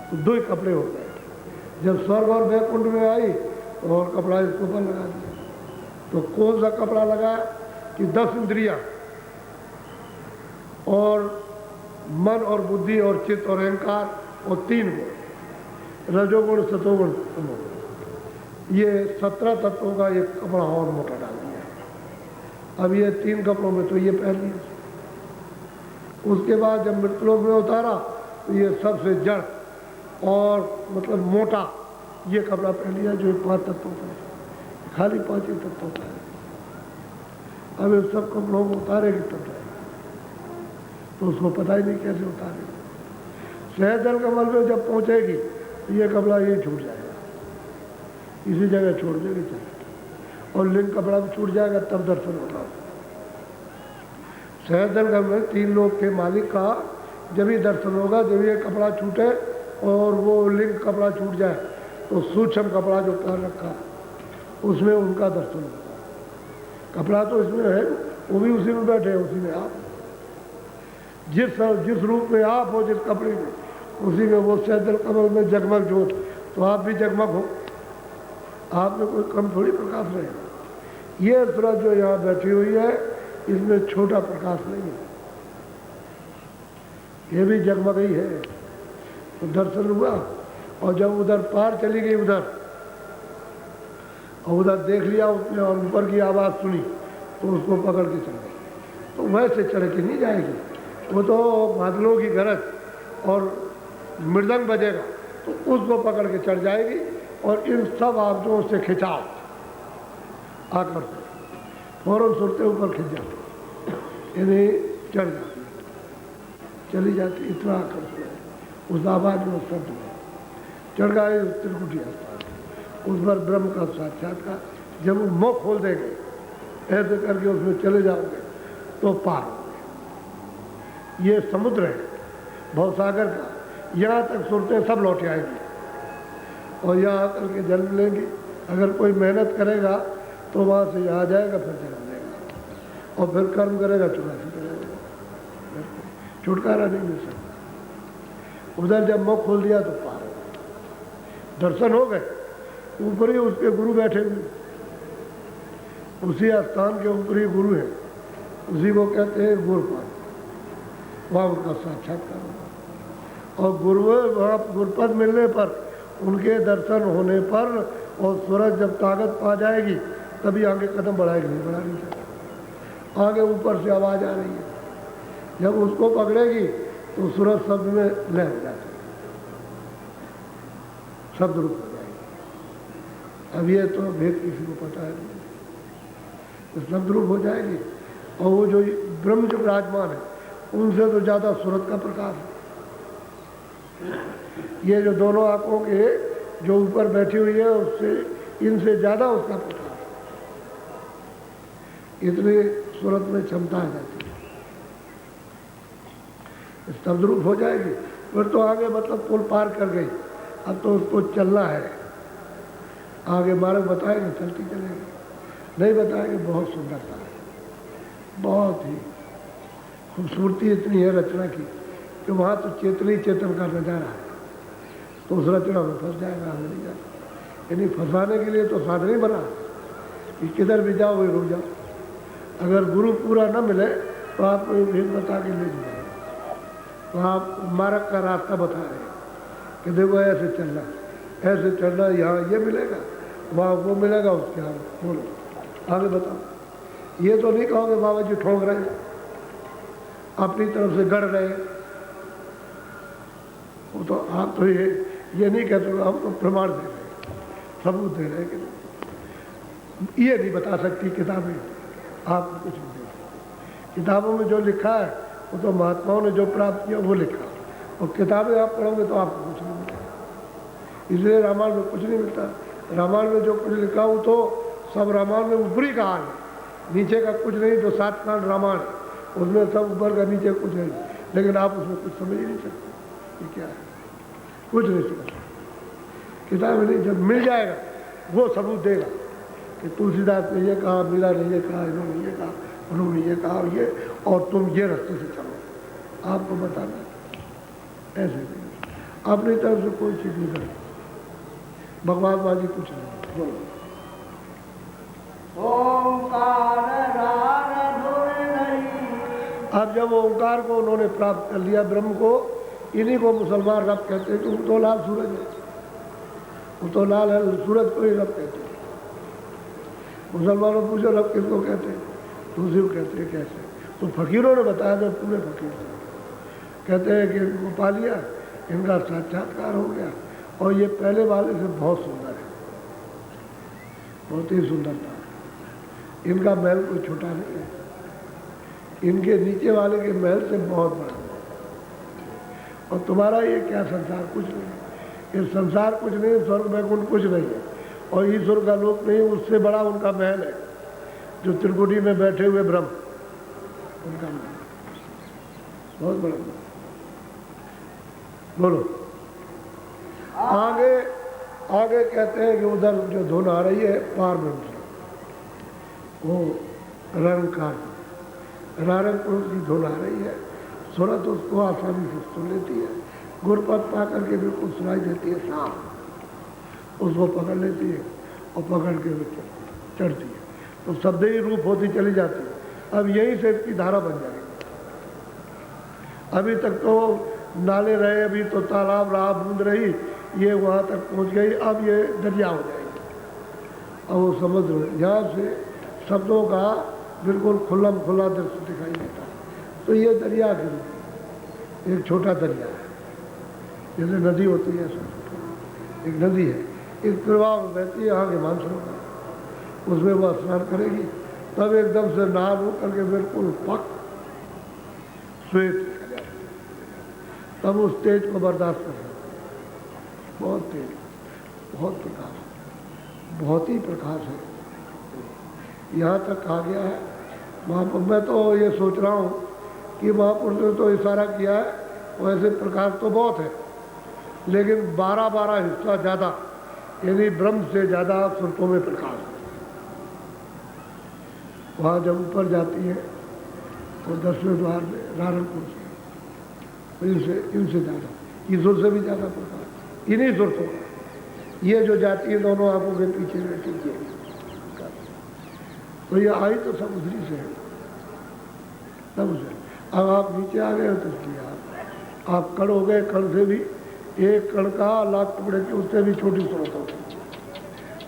तो दो ही कपड़े हो गए। जब स्वर्ग और वैकुंठ में आई तो और कपड़ा इसके ऊपर लगा दिया। तो कौन सा कपड़ा लगाया कि 10 इंद्रियां और मन और बुद्धि और चित्त और अहंकार और 3 गुण, रजोगुण, सतोगुण, तमोगुण, ये 17 तत्वों का एक कपड़ा और मोटा डाल दिया। अब ये 3 कपड़ों में तो ये पहन लिया। उसके बाद जब मृतलोक में उतारा तो ये सबसे जड़ और मतलब मोटा ये कपड़ा पहन लिया जो 5 तत्वों का है, खाली 5 ही तत्वों का है। अब इन सब कपड़ों को उतारेगी तब जाएगी, तो उसको पता ही नहीं कैसे उतारेगी। सैदल कमल में जब पहुंचेगी तो ये कपड़ा ये छूट जाएगा, इसी जगह छोड़ देगी चले, और लिंग कपड़ा भी छूट जाएगा, तब दर्शन होगा। सैदल कमल में 3 लोग के मालिक का जब ही दर्शन होगा, जब ये कपड़ा छूटे और वो लिंग कपड़ा छूट जाए, तो सूक्ष्म कपड़ा जो पहन रखा है उसमें उनका दर्शन होगा। कपड़ा तो इसमें है, वो भी उसी में बैठे हैं, उसी में आप जिस रूप में आप हो, जिस कपड़े में, उसी में वो सैदल कमल में जगमग जोत, तो आप भी जगमग हो, आप में कोई कम थोड़ी प्रकाश रहेगा। ये सूरज जो यहाँ बैठी हुई है इसमें छोटा प्रकाश नहीं है, ये भी जगमग ही है। तो दर्शन हुआ, और जब उधर पार चली गई उधर, और उधर देख लिया उसने और ऊपर की आवाज़ सुनी तो उसको पकड़ के चढ़ गई। तो वैसे चढ़ के नहीं जाएगी, वो तो बादलों की गरज और मृदंग बजेगा तो उसको पकड़ के चढ़ जाएगी, और इन सब आवाज़ों से खिंचाव आकर फौरन सुरते ऊपर खिंच जाते, यानी चढ़ जाती, चली जाती, इतना आकर्षण है उस आवाज़ में, उस शब्द में। चढ़ गए त्रिकुटी स्थान, उस पर ब्रह्म का साक्षात्कार। जब वो मुख खोल देंगे ऐसे करके उसमें चले जाओगे तो पार होंगे। ये समुद्र है भवसागर का, यहाँ तक सुरते सब लौट आएंगी, और यहाँ आकर के जन्म लेंगी। अगर कोई मेहनत करेगा तो वहाँ से यहाँ जाएगा, फिर जन्म लेगा, और फिर कर्म करेगा, 84 करेगा, छुटकारा नहीं मिल सकता। उधर जब मुख खोल दिया तो पार हो गए, दर्शन हो गए। ऊपर ही उसके गुरु बैठे हुए, उसी स्थान के ऊपर ही गुरु हैं, उसी को कहते हैं गुरुपद। वहाँ उनका साक्षात्कार होगा, और गुरु वहाँ गुरुपद मिलने पर, उनके दर्शन होने पर, और सूरज जब ताकत पा जाएगी तभी आगे कदम बढ़ाएगी, नहीं बढ़ा नहीं सकती। आगे ऊपर से आवाज़ आ रही है, जब उसको पकड़ेगी तो सूरज शब्द में लय हो जाती है, शब्द रूप हो जाएगी। अब ये तो भेद किसी को पता है नहीं, तो शब्द रूप हो जाएगी। और वो जो ब्रह्म जो विराजमान है, उनसे तो ज़्यादा सूरज का प्रकाश है। ये जो दोनों आंखों के जो ऊपर बैठी हुई है, उससे इनसे ज़्यादा उसका प्रकाश है, इतनी सूरत में क्षमता आ जाती है। शब्द रूप हो जाएगी, फिर तो आगे मतलब पुल पार कर गई, अब तो उसको चलना है। आगे मार्ग बताएंगे, चलती चलेगी, नहीं बताएंगे। बहुत सुंदरता है, बहुत ही खूबसूरती इतनी है रचना की कि वहाँ तो चेतन ही चेतन का नजारा है। तो उस रचना में फंस जाएगा, आगे नहीं जाएगा। यानी फंसाने के लिए तो साधन ही बना कि किधर भी जाओ वही रुक जाओ। अगर गुरु पूरा न मिले तो आपको ये भेद बता के ले जाएगा, तो आप मार्ग का रास्ता बता रहे हैं कि देखो ऐसे चलना, ऐसे चलना, यहाँ ये मिलेगा, वहाँ वो मिलेगा, उसके आगे बोलो, आगे बताओ। ये तो नहीं कहोगे बाबा जी ठोक रहे हैं, अपनी तरफ से गढ़ रहे हैं। वो तो आप तो ये नहीं कहते, हम तो प्रमाण दे रहे हैं, सबूत दे रहे हैं कि ये नहीं बता सकती किताबें, आप कुछ नहीं दे सकते। किताबों में जो लिखा है वो तो महात्माओं ने जो प्राप्त किया वो लिखा, और किताबें आप पढ़ोगे तो आपको कुछ नहीं मिलेगा। इसलिए रामायण में कुछ नहीं मिलता। रामायण में जो कुछ लिखा हो तो सब रामायण में ऊपरी कहानी, नीचे का कुछ नहीं। जो 7 कांड रामायण, उसमें सब ऊपर का, नीचे कुछ नहीं, लेकिन आप उसमें कुछ समझ ही नहीं सकते ये क्या है, कुछ नहीं समझ सकते। किताब नहीं, जब मिल जाएगा वो सबूत देगा कि तुलसीदास ने ये कहा, मीरा ने ये कहा, इन्होंने ये कहा, उन्होंने ये कहा, ये, और तुम ये रास्ते से चलो। आपको बताना ऐसे नहीं, अपनी तरफ से कोई चीज़ नहीं करेगी, भगवानबाजी कुछ नहीं। बोलो अब जब ओंकार को उन्होंने प्राप्त कर लिया, ब्रह्म को, इन्हीं को मुसलमान रब कहते हैं कि वो तो लाल सूरज है, वो तो लाल है, सूरज को ही रब कहते हैं। मुसलमानों पूछो रब किसको कहते हैं, तो उसी को कहते हैं। कैसे? तो फकीरों ने बताया, जब पूरे फकीर कहते हैं कि इनको पा लिया, इनका साक्षात्कार हो गया, और ये पहले वाले से बहुत सुंदर है, बहुत ही सुंदरता है। इनका महल कोई छोटा नहीं है, इनके नीचे वाले के महल से बहुत बड़ा है। और तुम्हारा ये क्या संसार, कुछ नहीं, ये संसार कुछ नहीं, स्वर्ग वैकुंठ कुछ नहीं है, और ईश्वर का लोक नहीं, उससे बड़ा उनका महल है, जो त्रिकुटी में बैठे हुए ब्रह्म, उनका महल बहुत बड़ा महल। बोलो आगे, आगे कहते हैं कि उधर जो धुन आ रही है पार ब्रह्म से, वो रंगकार नारायण पुरुष की धुन आ रही है। सूरत उसको आसानी से सुन लेती है, गुरपद पा करके बिल्कुल सुनाई देती है साफ, उसको पकड़ लेती है और पकड़ के चढ़ती है, तो शब्द ही रूप होती चली जाती है। अब यहीं से इसकी धारा बन जाएगी। अभी तक तो नाले रहे, अभी तो तालाब रहा, बूंद रही, ये वहाँ तक पहुँच गई, अब ये दरिया हो जाएगी, अब वो समुद्र। यहाँ से शब्दों का बिल्कुल खुल्लम खुला दृश्य दिखाई देता है। तो ये दरिया के रूप, एक छोटा दरिया है, जैसे नदी होती है, ऐसा एक नदी है, एक प्रवाह में बहती है, यहाँ के मानसरोवर, उसमें वह स्नान करेगी, तब एकदम से नहा हो करके बिल्कुल पक श्वेत, तब उस तेज को बर्दाश्त कर सकते। बहुत तेज, बहुत प्रकाश, बहुत ही प्रकाश है, यहाँ तक आ गया है। मैं तो ये सोच रहा हूँ कि महापुरुष ने तो इशारा किया है, वैसे प्रकाश तो बहुत है, लेकिन 12 हिस्सा ज़्यादा यानी ब्रह्म से ज़्यादा सुरतों में प्रकाश है। वहाँ जब ऊपर जाती है तो 10वें द्वार में नारायणपुर से, तो इनसे ज़्यादा, ईश्वर से भी ज़्यादा प्रकाश इन्हीं सुरतों का। ये जो जाती है दोनों आंखों के पीछे रहती है, तो ये आई तो सब उधरी से है, सब उसे। अब आप नीचे आ गए हो तो इसलिए आप कण हो गए, कण से भी एक कण का लाख टुकड़े की उससे भी छोटी सूरत होगी,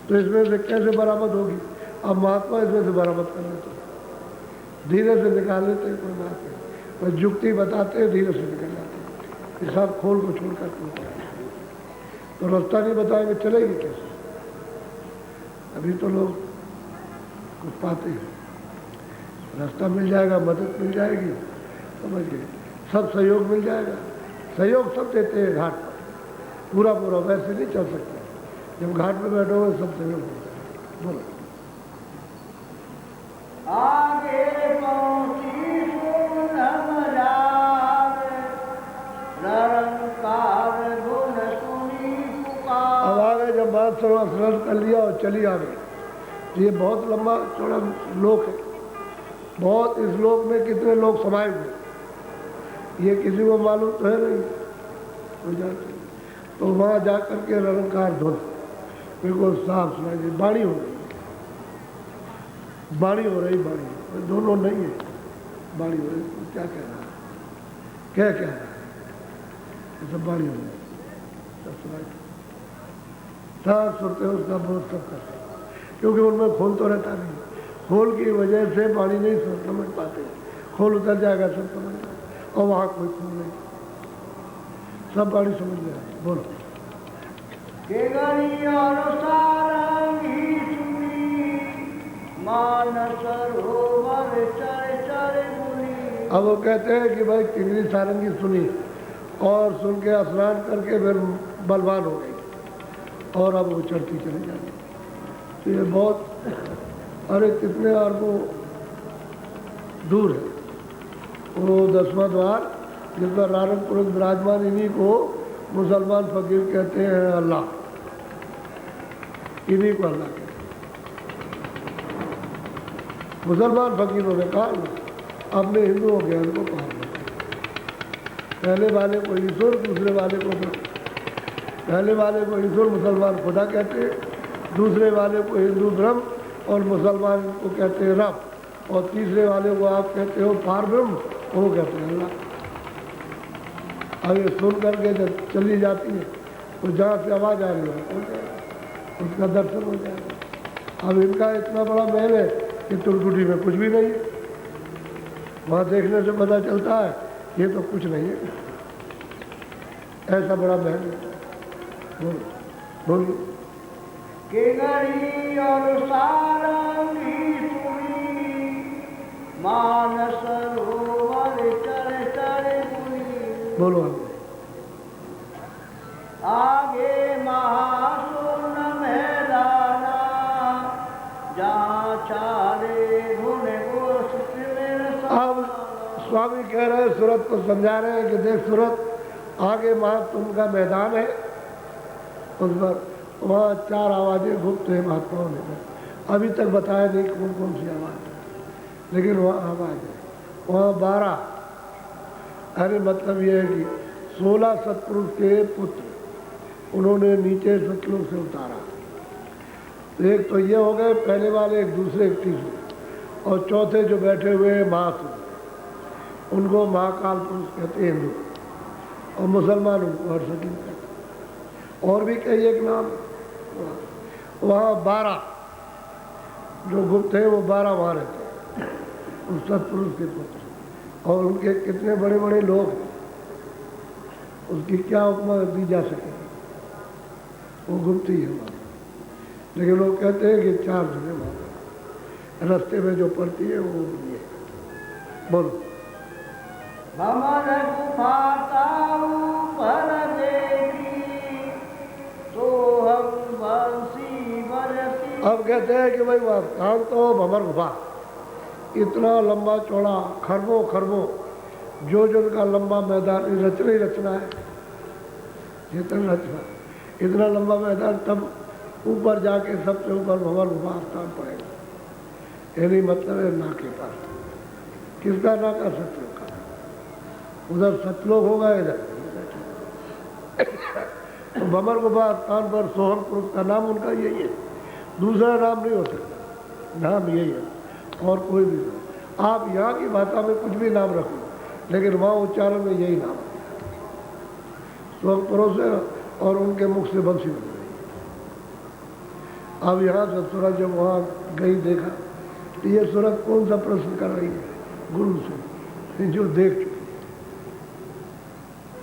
तो इसमें से कैसे बरामद होगी? अब महात्मा इसमें से बरामद कर लेते, धीरे से निकाल लेते, कोई बात नहीं, तो युक्ति बताते धीरे से निकल जाते, ये सब खोल को छोड़ कर तो रास्ता नहीं बताएंगे चलेगी कैसे? अभी तो लोग कुछ पाते हैं, रास्ता मिल जाएगा, मदद मिल जाएगी, समझ गए, सब सहयोग मिल जाएगा। सहयोग सब देते हैं घाट पर, पूरा पूरा वैसे नहीं चल सकता। जब घाट पे बैठोगे सब सहयोग होता है। बोलो आगे पहुंची सुनम जाग, निरंकार गुण सुनी पुकार। अब आगे जब बात स्मरण कर लिया और चली आ गई, ये बहुत लंबा चौड़ा लोक है, बहुत, इस लोक में कितने लोग समाये हुए ये किसी को मालूम तो है नहीं, हो जाते। तो वहाँ जा कर के निरंकार ध्वनि बिल्कुल साफ सुनाई दी, बाणी हो रही, बाणी हो रही, बाणी दोनों नहीं है, बाणी हो रही। तो क्या कह रहा है, क्या कह रहा है, ये सब बाणी हो रही, सब सुनाई, सब सुनते हैं उसका बहुत सब करते, क्योंकि उनमें खोल तो रहता नहीं, खोल की वजह से बाणी नहीं समझ पाते, खोल उतर जाएगा सब समझ जाएगा, और वहाँ कोई खोल नहीं, सब बाणी समझ में आए। बोलो केवली और सारंगी सुनी, मानस सरोवर चर चर मुनि। अब वो कहते हैं कि भाई किंगरी सारंगी सुनी और सुन के स्नान करके फिर बलवान हो गई और अब वो चढ़ती चली जाती। तो ये बहुत, अरे कितने अरबों दूर है वो 10वां द्वार, जिसमें नारायणपुर विराजमान, इन्हीं को मुसलमान फकीर कहते हैं अल्लाह, इन्हीं को अल्लाह कहते हैं। मुसलमान फकीरों ने कहा, अपने हिंदुओं के उनको कहा, पहले वाले को ईश्वर, दूसरे वाले को ब्रह्म। पहले वाले को ईश्वर मुसलमान खुदा कहते हैं, दूसरे वाले को हिंदू ब्रह्म और मुसलमान को कहते हैं रब, और तीसरे वाले को आप कहते हो पार ब्रह्म, वो कहते हैं अल्लाह। अब ये सुन करके जब चली जाती है तो जहाँ से आवाज़ आ रही है उसका दर्शन हो जाएगा। अब इनका इतना बड़ा महल है कि तुरकुटी में कुछ भी नहीं है, वहाँ देखने से पता चलता है ये तो कुछ नहीं है, ऐसा बड़ा महल है। बोलिए केवली और सारंगी सुनी, मानस सरोवर चर चर मुनि। बोलो आगे महासुन मैदाना, जहाँ चारे धुन गोष्ठ। अब स्वामी कह रहे हैं, सूरत को समझा रहे हैं कि देख सूरत, आगे महात्म का मैदान है, उस पर वहाँ 4 आवाज़ें गुप्त है महात्माओं ने, अभी तक बताया नहीं कौन कौन सी आवाज़ है, लेकिन वहाँ आवाज़ है। वहाँ 12, अरे मतलब ये है कि 16 सत्पुरुष के पुत्र उन्होंने नीचे सतलोक से उतारा। तो एक तो ये हो गए पहले वाले, एक दूसरे, एक तीसरे, और चौथे जो बैठे हुए हैं महासुर, उनको महाकाल पुरुष कहते हैं हिंदू, और मुसलमान उनको हर्षदीन कहते हैं, और भी कई एक नाम। वहाँ 12 जो गुप्त है वो 12 वहाँ रहते हैं, उस सत्पुरुष के पुत्र, और उनके कितने बड़े बड़े लोग हैं, उसकी क्या उपमा दी जा सकेगी, वो गुप्त ही है वहाँ। लेकिन लोग कहते हैं कि 4 जगह वहाँ रास्ते में जो पड़ती है वो ये। बोलो भवन गुफा ऊपर देखी, तो हम बंसी बजती। अब कहते हैं कि भाई वह काम तो भंवर गुफा, इतना लंबा चौड़ा, खरबों खरबों जो उनका लंबा मैदान, रचना ही रचना है, इतना रचना, इतना लंबा मैदान तब ऊपर जाके सबसे ऊपर भंवर गुफा स्थान पड़ेगा, यानी मतलब है नाक के पास। किसका नाका? सतलोक का। उधर सतलोक होगा, इधर तो भंवर गुफा स्थान पर सोहम पुरुष का नाम उनका यही है, दूसरा नाम नहीं हो सकता, नाम यही है और कोई भी नहीं। आप यहाँ की भाषा में कुछ भी नाम रखो, लेकिन वहाँ उच्चारण में यही नाम है। सोहम पुरुष है और उनके मुख से बंसी बन गई। अब यहाँ से सूरज जब वहाँ गई देखा तो ये सूरज कौन सा प्रश्न कर रही है? गुरु से, जो देख चुकी है,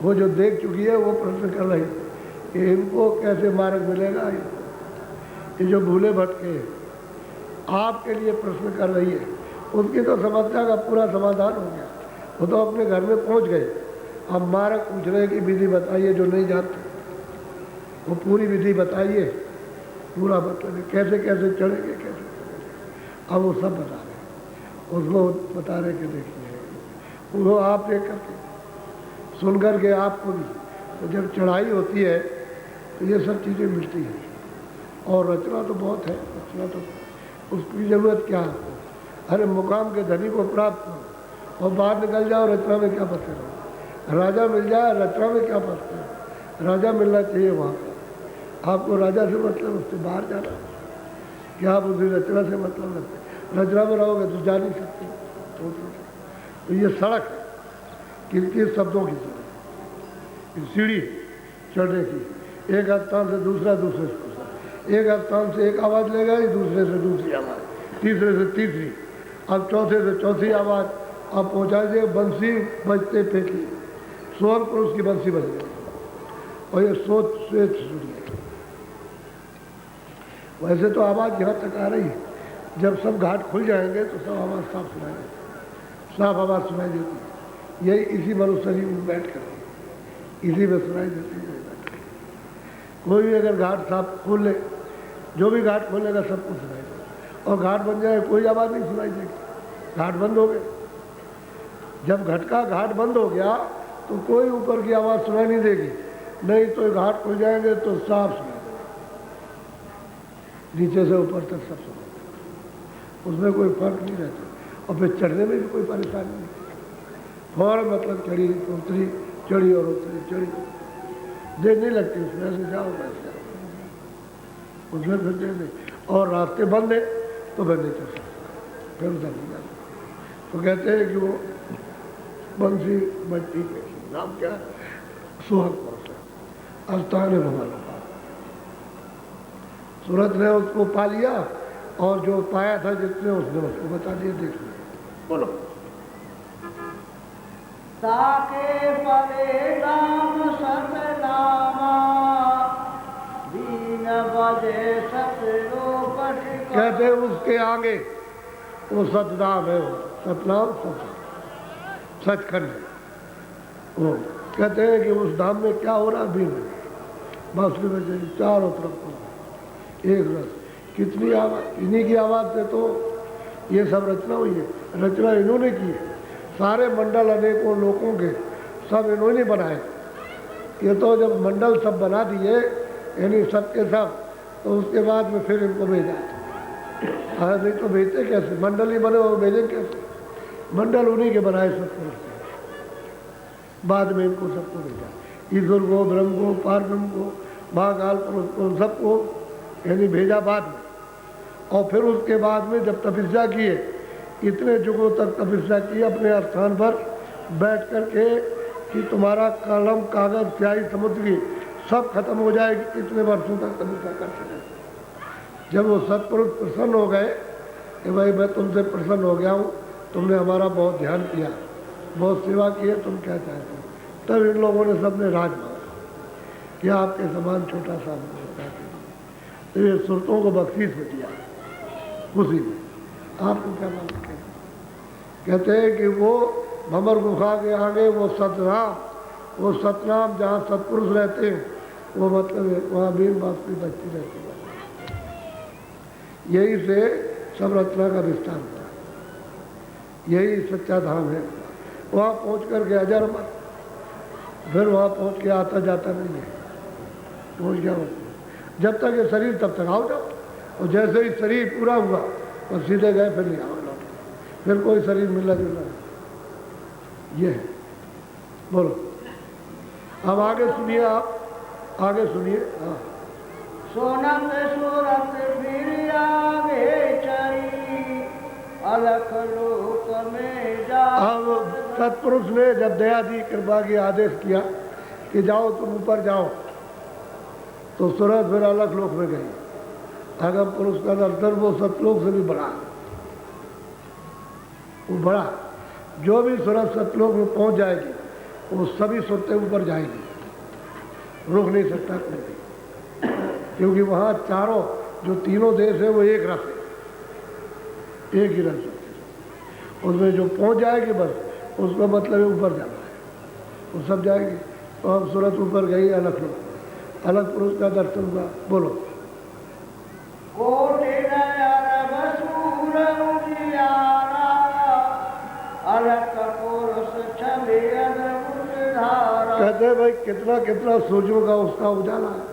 वो जो देख चुकी है वो प्रश्न कर रही है कि इनको कैसे मार्ग मिलेगा। ये जो भूले भटके आपके लिए प्रश्न कर रही है, उसकी तो समस्या का पूरा समाधान हो गया, वो तो अपने घर में पहुंच गए। अब मार्ग पूछ रहे कि विधि बताइए, जो नहीं जानते वो पूरी विधि बताइए, पूरा मतलब कैसे कैसे चढ़ेंगे, कैसे चढ़ेंगे। अब वो सब बता रहे, उसको बता रहे कि देखिए वो आप देख करके सुन करके आपको भी, तो जब चढ़ाई होती है तो ये सब चीज़ें मिलती हैं। और रचना तो बहुत है, रचना तो उसकी ज़रूरत क्या है? अरे मुकाम के धनी को प्राप्त करो और बाहर निकल जाओ, रचना में क्या फंसे रहो। राजा मिल जाए, रचना में क्या फंसते हो? राजा मिलना चाहिए वहाँ पर। आपको राजा से मतलब, उससे बाहर जाना, क्या आप उसी रचना से मतलब रखते? रचना में रहोगे तो जा नहीं सकते। तो ये सड़क है, किन शब्दों की सड़क, सीढ़ी चढ़ने की, एक स्थान से दूसरा, दूसरे से दूसरा, एक स्थान से एक आवाज़ ले गई, दूसरे से दूसरी आवाज़, तीसरे से तीसरी, अब चौथे से चौथी आवाज़, अब पहुँचा दिए बंसी बजते फेंकी, स्वर्ण पुरुष की बंसी बज गई और ये सोच श्वेत सुनी। वैसे तो आवाज़ यहाँ तक आ रही है, जब सब घाट खुल जाएंगे तो सब आवाज़ साफ सुनाई देती, साफ आवाज़ सुनाई देती है। यही इसी मनुष्य शरीर में बैठ कर इसी में सुनाई देती है। कोई भी अगर घाट साफ खोल ले, जो भी घाट खोलेगा सब कुछ सुनाई देगा, और घाट बन जाए कोई आवाज़ नहीं सुनाई देगी, घाट बंद हो गए। जब घट का घाट बंद हो गया तो कोई ऊपर की आवाज़ सुनाई नहीं देगी, नहीं तो घाट खुल जाएंगे तो साफ सुनाई देगा, नीचे से ऊपर तक सब सुनाई देगा, उसमें कोई फर्क नहीं रहता। और फिर चढ़ने में भी कोई परेशानी नहीं, फौरन मतलब चढ़ी उतरी, चढ़ी और उतरी, चढ़ी, देर नहीं लगती उसमें, से जाओ वैसे जाओ, उसमें फिर देर नहीं। और रास्ते बंद है तो फिर नहीं चल सकता, फिर उधर नहीं जाता। तो कहते हैं कि वो बंसी बजती पे, नाम क्या है? सुहाग पुरुष स्थान है भगवान का। सूरज ने उसको पा लिया और जो पाया था जिसने, उसने उसको बता दिया। देख लिया, बोलो। ताके परे नाम सतनामा, दीन बजे सतलोक ठिकाना। कहते हैं उसके आगे वो सतनाम है, वो सतनाम सचखंड है। वो कहते हैं कि उस धाम में क्या हो रहा है? भीड़ बस की वजह चारों तरफ एक रस, कितनी आवाज़, इन्हीं की आवाज़ से तो ये सब रचना हुई है। रचना इन्होंने की है, सारे मंडल अनेकों लोगों के सब इन्होंने बनाए। ये तो जब मंडल सब बना दिए, यानी सब के सब, तो उसके बाद में फिर इनको भेजा। हाँ, नहीं तो भेजते कैसे? मंडल ही बने वो भेजे कैसे? मंडल उन्हीं के बनाए सब पुरुष, बाद में इनको सबको भेजा, ईश्वर को, ब्रह्म को, पार ब्रह्म को, महाकाल पुरुष को, सबको यानी भेजा बाद में। और फिर उसके बाद में जब तपस्या किए, इतने युगों तक तपस्या की अपने स्थान पर बैठ कर के कि तुम्हारा कलम, कागज, स्याही, समुद्री सब खत्म हो जाएगी, इतने वर्षों तक तपस्या करते रहे। जब वो सत्पुरुष प्रसन्न हो गए कि भाई मैं तुमसे प्रसन्न हो गया हूँ, तुमने हमारा बहुत ध्यान किया, बहुत सेवा की है, तुम क्या चाहते हो? तब इन लोगों ने सबने राज मांगा कि आपके समान छोटा सा होता है। तो ये सुरतों को बख्शीश हो दिया खुशी में। आपको क्या मालूम? कहते हैं कि वो भंवर गुफा के आगे वो सतनाम जहाँ सत्पुरुष रहते हैं, वो मतलब वहाँ बीन बांसुरी बजती रहती है। यही से सब रचना का विस्तार हुआ, यही सच्चा धाम है। वहाँ पहुँच कर के अजर मत, फिर वहाँ पहुँच के आता जाता नहीं है, पहुँच गया। जब तक ये शरीर तब तक आओ जाओ, और जैसे ही शरीर पूरा हुआ और सीधे गए, फिर नहीं आओ लौट, फिर कोई शरीर मिलना जुलना नहीं। ये है। बोलो अब आगे सुनिए, आप आगे सुनिए। हाँ, सोनत सूरत फिर आगे चली, अलख लोक में जा। अब सत्पुरुष ने जब दया दी, कृपा की, आदेश किया कि जाओ तुम ऊपर जाओ, तो सूरत फिर अलग लोक में गई। अगम पुरुष का दर्शन वो सतलोक से भी बड़ा, वो बड़ा। जो भी सूरत सतलोक में पहुंच जाएगी वो सभी सुरतें ऊपर जाएगी, रुक नहीं सकता कोई भी, क्योंकि वहाँ चारों जो तीनों देश है वो एक रस है, एक ही रस है। उसमें जो पहुंच जाएगी बस उसका मतलब है ऊपर जाना है, वो सब जाएगी। तो अब सूरत ऊपर गई अलग लोक, अलग पुरुष का दर्शन हुआ। बोलो कोटि नयन बसूर उजियारा, अलख पुरुष छवि अद्भुत धारा। कहते हैं भाई कितना कितना सूर्यों का उसका उजाला है,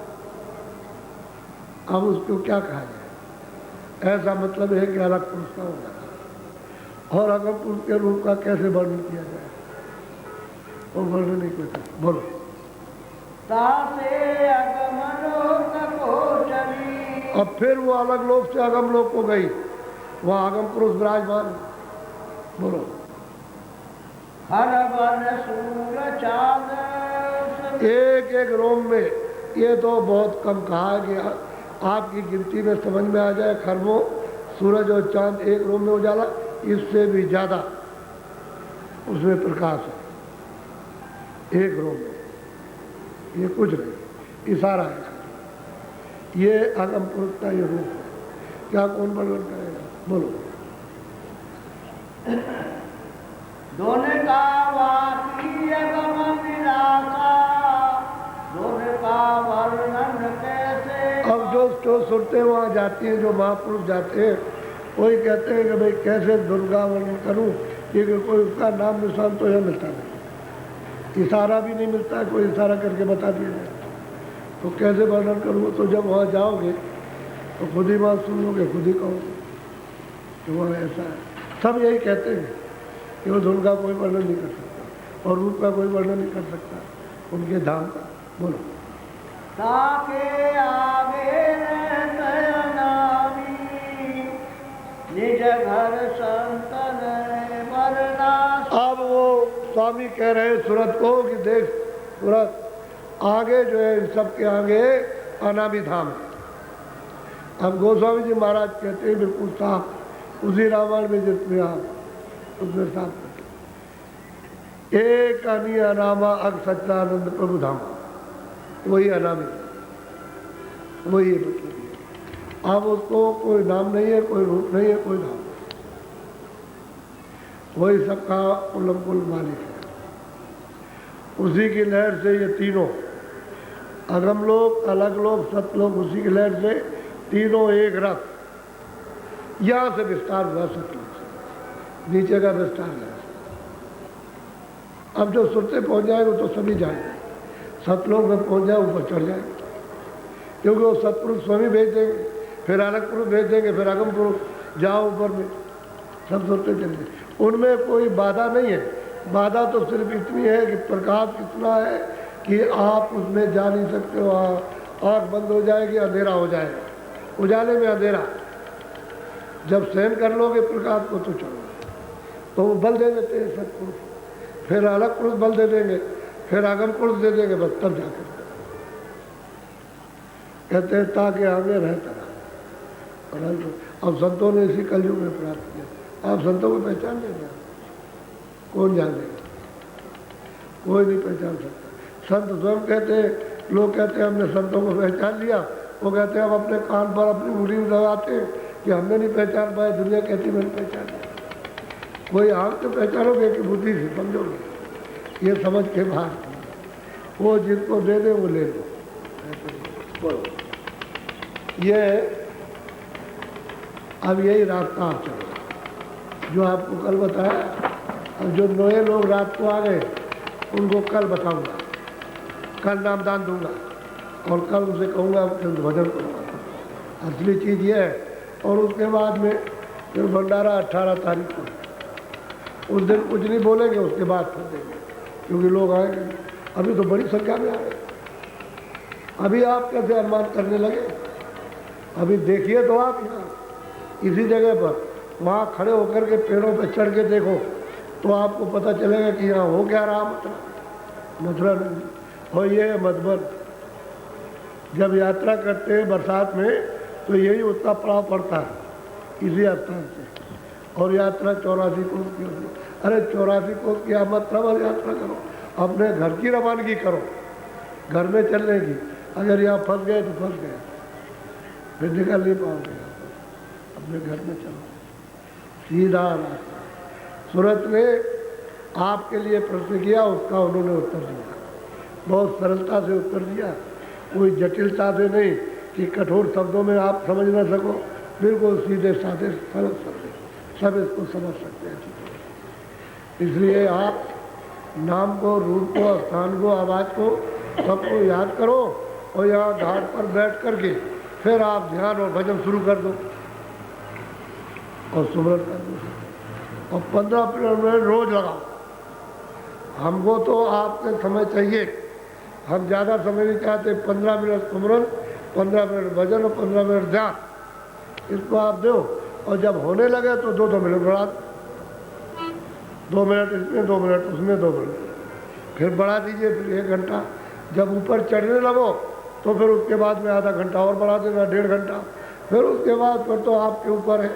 अब उसको क्या कहा जाए। ऐसा मतलब है कि अलग पुरुष का उजाला, और अगर पुरुष के रूप का कैसे वर्णन किया जाए, वो वर्णन नहीं कर सकते। बोलो तासे अगमलोक को चली, अब फिर वो अलग लोक से अगम लोक को गई, वहाँ अगम पुरुष विराजमान। बोलो हर वन सूर चाँद। एक एक रोम में, ये तो बहुत कम कहा है कि आपकी गिनती में समझ में आ जाए। खरबों सूरज और चांद एक रोम में उजाला, इससे भी ज़्यादा उसमें प्रकाश है एक रोम में। ये कुछ नहीं, इशारा है। ये अगम पुरुष का ये रूप है। क्या कौन वर्णन करेगा? बोलो दोनों का वाकी अगम विलासा, दोनों का वर्णन कैसे। अब जो सुनते वहाँ जाती हैं, जो महापुरुष जाते हैं, वही कहते हैं कि भाई कैसे दुर्गा वर्णन करूँ, क्योंकि कोई उसका नाम निशान तो यह मिलता नहीं, इशारा भी नहीं मिलता है, कोई इशारा करके बता दिया जाए तो कैसे वर्णन करूँ। तो जब वहाँ जाओगे तो खुद ही बात सुन लोगे, खुद ही कहोगे कि वह ऐसा है। सब यही कहते हैं कि वो धुन का कोई वर्णन नहीं कर सकता और रूप का कोई वर्णन नहीं कर सकता उनके धाम का। बोलो ताके आगे नामी, निज घर संतन मरना। अब वो स्वामी कह रहे हैं सूरत को कि देख सूरत, आगे जो है इन सब के आगे अनामी धाम है। अब गोस्वामी जी महाराज कहते हैं बिल्कुल साफ, उसी रामायण में जिसमें आप उसमें साफ करते, एक अनी अनामा अग सच्चानंद प्रभु धाम, वही अनामी, वही है मतलब। अब उसको कोई नाम नहीं है, कोई रूप नहीं है, कोई नाम, वही सबका उलम कुल मालिक है। उसी की लहर से ये तीनों अगम लोक, अलग लोक, सतलोक, उसी की लहर से तीनों एक रथ, यहाँ से विस्तार हुआ सतलोक से, नीचे का विस्तार है। अब जो सुरते पहुंच जाएंगे तो सभी जाएंगे, सतलोक में पहुंच जाए ऊपर चढ़ जाएंगे, क्योंकि वो सतपुरुष स्वामी भेज देंगे, फिर अलग पुरुष भेज देंगे, फिर अगम पुरुष जाओ ऊपर में, सब सुरते चलेंगे। उनमें कोई बाधा नहीं है। बाधा तो सिर्फ इतनी है कि प्रकाश इतना है कि आप उसमें जा नहीं सकते हो, आँख बंद हो जाएगी, अंधेरा हो जाएगा, उजाले में अंधेरा। जब सहन कर लोगे प्रकाश को तो चलो, तो वो बल दे देते हैं सतपुरुष, फिर अलग पुरुष बल दे देंगे, फिर आगम पुरुष दे देंगे, बस तब जाकर कहते हैं ताकि आगे रहता रहा। अब संतों ने इसी कलयुग में प्राप्त किया। आप संतों को पहचान लेंगे, कौन जान लेगा? कोई नहीं पहचान सकता। संत स्वयं कहते हैं, लोग कहते हैं हमने संतों को पहचान लिया, वो कहते हैं हम अपने कान पर अपनी उंगली लगाते हैं कि हमने नहीं पहचान पाए, दुनिया कहती मैंने पहचान लिया। कोई आँख से पहचानोगे कि बुद्धि से समझोगे, ये समझ के बाहर वो जिसको दे दे वो ले लो। बोलो ये अब यही रास्ता आप चलो जो आपको कल बताया। अब जो नए लोग रात को आ गए उनको कल बताऊंगा, कल नामदान दूंगा, और कल उसे कहूँगा चंद भजन करूँगा। असली चीज़ ये है। और उसके बाद में फिर भंडारा 18 तारीख को, उस दिन कुछ नहीं बोलेंगे, उसके बाद फिर देंगे, क्योंकि लोग आएंगे। अभी तो बड़ी संख्या में आए। अभी आप कैसे अनुमान करने लगे? अभी देखिए तो आप यहाँ इसी जगह पर, वहाँ खड़े होकर के पेड़ों पर चढ़ के देखो तो आपको पता चलेगा कि यहाँ हो क्या रहा मथुरा नहीं। और ये है मधुबन। जब यात्रा करते हैं बरसात में तो यही उसका पड़ाव पड़ता है इसी स्थान से। और यात्रा 84 कोस की होती है। अरे 84 कोस की मत ट्रैवल यात्रा करो, अपने घर की रवानगी करो, घर में चलने की। अगर यहाँ फंस गए तो फंस गए, फिर निकल नहीं पाओगे। अपने घर में चलो, सीधा रास्ता। सूरत ने आपके लिए प्रश्न किया, उसका उन्होंने उत्तर दिया, बहुत सरलता से उत्तर दिया, कोई जटिलता से नहीं कि कठोर शब्दों में आप समझ ना सको, बिल्कुल सीधे साधे सरल शब्द, सब इसको समझ सकते हैं। इसलिए आप नाम को, रूप को, स्थान को, आवाज़ को, सबको याद करो और यहाँ घाट पर बैठ करके फिर आप ध्यान और भजन शुरू कर दो और सुमरन कर दो। और 15 मिनट रोज लगाओ। हमको तो आपके समय चाहिए, हम ज़्यादा समय नहीं चाहते। 15 मिनट सुमरन, 15 मिनट भजन और 15 मिनट ध्यान, इसको आप दो। और जब होने लगे तो 2-2 मिनट बढ़ा दो, 2 मिनट इसमें, 2 मिनट उसमें, 2 मिनट फिर बढ़ा दीजिए, फिर 1 घंटा। जब ऊपर चढ़ने लगो तो फिर उसके बाद में आधा घंटा और बढ़ा देना, 1.5 घंटा। फिर उसके बाद फिर तो आपके ऊपर है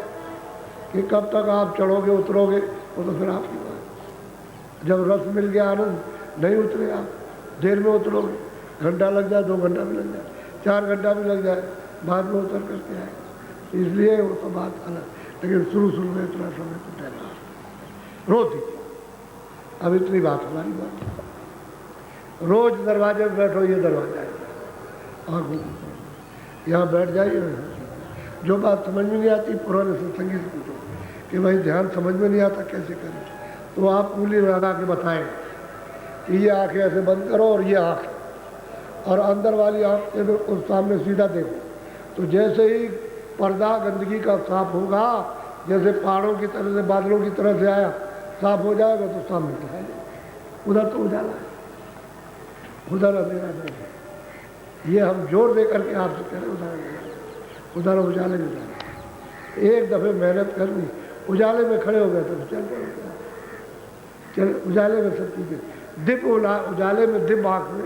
कि कब तक आप चढ़ोगे उतरोगे, वो तो फिर आपकी बात। जब रस मिल गया, आनंद, नहीं उतरे आप, देर में उतरोगे, घंटा लग जाए, 2 घंटा भी लग जाए, 4 घंटा भी लग जाए, बाद में उतर करके आए। इसलिए वो तो बात अलग। लेकिन शुरू में इतना समय तो ठहरा रोज ही। अब इतनी बात हमारी बात, रोज दरवाजे पर बैठो, ये दरवाजा है, आँखों को यहाँ बैठ जाइए। जो बात समझ में नहीं आती पुराने सत्संगी से पूछो कि भाई ध्यान समझ में नहीं आता कैसे करें, तो आप उंगली लगा के बताएं कि ये आँखें ऐसे बंद करो और ये आँख, और अंदर वाली आँख के उस सामने सीधा देखो। तो जैसे ही पर्दा गंदगी का साफ होगा, जैसे पहाड़ों की तरह से, बादलों की तरह से आया, साफ हो जाएगा तो सामने दिखाई देगा। उधर तो उजाला है, उधर अंधेरा नहीं है। ये हम जोर दे करके आपसे कह रहे उधर उजाले में जाना। एक दफ़े मेहनत करनी, उजाले में खड़े हो गए तो चल उजाले में सब चीज़ें दिप उजाले में, दिप आँख में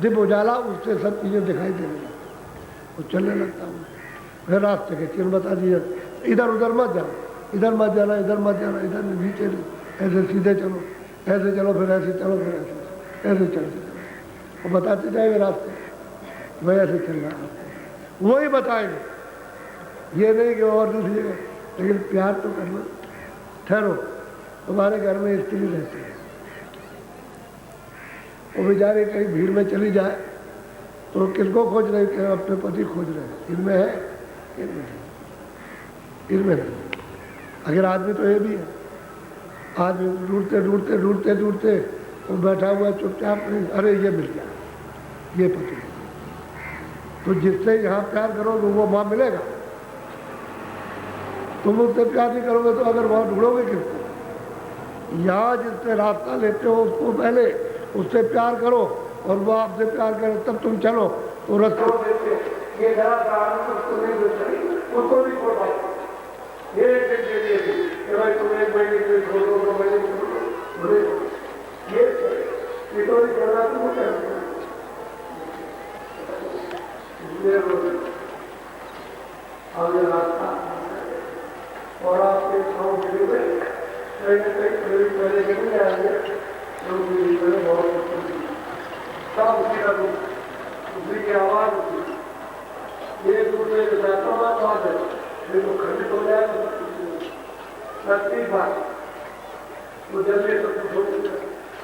दिप उजाला, उससे सब चीज़ें दिखाई देने लगता, वो चलने लगता हूँ। फिर रास्ते के चिन्ह बता दिए, इधर उधर मत जाना, इधर मत जाना, इधर मत जाना, इधर नीचे नहीं, ऐसे सीधे चलो, ऐसे चलो, फिर ऐसे चलो, फिर ऐसे चलते चलो। वो बताते जाएंगे रास्ते, वह ऐसे चल रहा है, वही बताएंगे। ये नहीं कि और दूसरी जगह, लेकिन प्यार तो करना। ठहरो, तुम्हारे घर में स्त्री रहती है, वो बेचारे कहीं भीड़ में चली जाए तो किसको खोज रहे हैं? अपने पति खोज रहे हैं। इनमें है, इनमें नहीं, इनमें नहीं। अगर आदमी तो ये भी है, आदमी ढूंढते ढूंढते ढूंढते ढूंढते वो बैठा हुआ चुपचाप, अरे ये मिल गया, ये पति। तो जिससे यहाँ प्यार करोगे वो वहाँ मिलेगा। तुम उससे प्यार नहीं करोगे तो अगर वहाँ ढूंढोगे किसको? यहाँ जिससे रास्ता लेते हो उसको पहले उससे प्यार करो, और वो आपसे प्यार करे तब तुम चलो। तो रास्ता ये उसको भी छोड़ पाओ, ये भाई तुम 1 महीने के लिए छोड़ दो, 2 महीने ये तो नहीं करना, तुम क्या आगे रास्ता और आपके गाँव के लिए कहीं न कहीं पहले के नहीं आएंगे, पहले बहुत सब उसी का रूप, उसी की आवाज़ होती। ये दूसरे के साथ बात है, फिर तो खंडित हो जाएगा सच्ची बात। तो जल्दी सब कुछ हो जाएगा।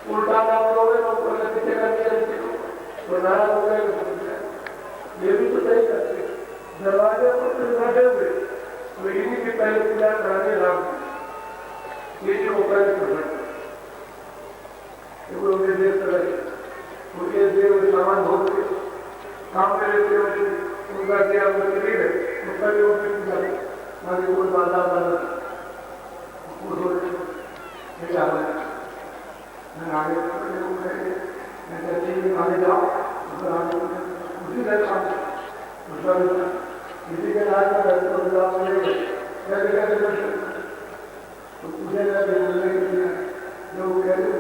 उल्टा ना बोलोगे तो पीछे करके तो नाराज हो गए। ये भी तो सही करते, दरवाजे पर तो बैठे हुए, तो इन्हीं की पहले पूजा कराने राम ये जो पहले उनके देश उनके देव सामान हो गए, सामने रहते हो उनका दिया हुआ शरीर है उसका भी वो पूजा मानी वो बाधा बना वो मेरा मैं आगे मैं कहती हूँ आगे जाओ उसी तरह काम किसी के राज में रहते हो जाओ कैसे कैसे दर्शन तो पूछे जाते बोलने के लिए जो कहते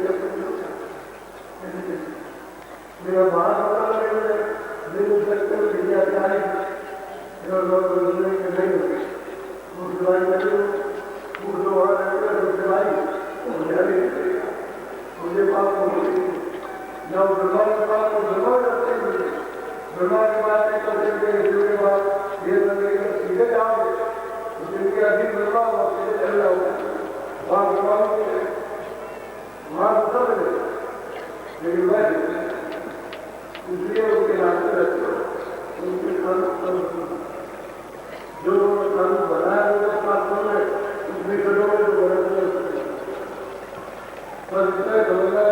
मेरा बाहर पता लगे दिल सकते हो विद्या जाए लोग बोलने के नहीं होते वो दवाई करो वो दवा करो दवाई मुझे बात जब दुर्गा के बाद तो दुर्गा करते हैं दुर्गा के बाद एक के बाद ये लगेगा सीधे जाओगे तो जिनके अधिक दुर्गा वो सीधे चल जाओगे वहाँ दुर्गा वहाँ सब लेकिन वह इसलिए उनके रास्ते रहते हो उनके जो कानून बनाया उनके पास होंगे उसमें करोगे तो बरस पर इतना करोगा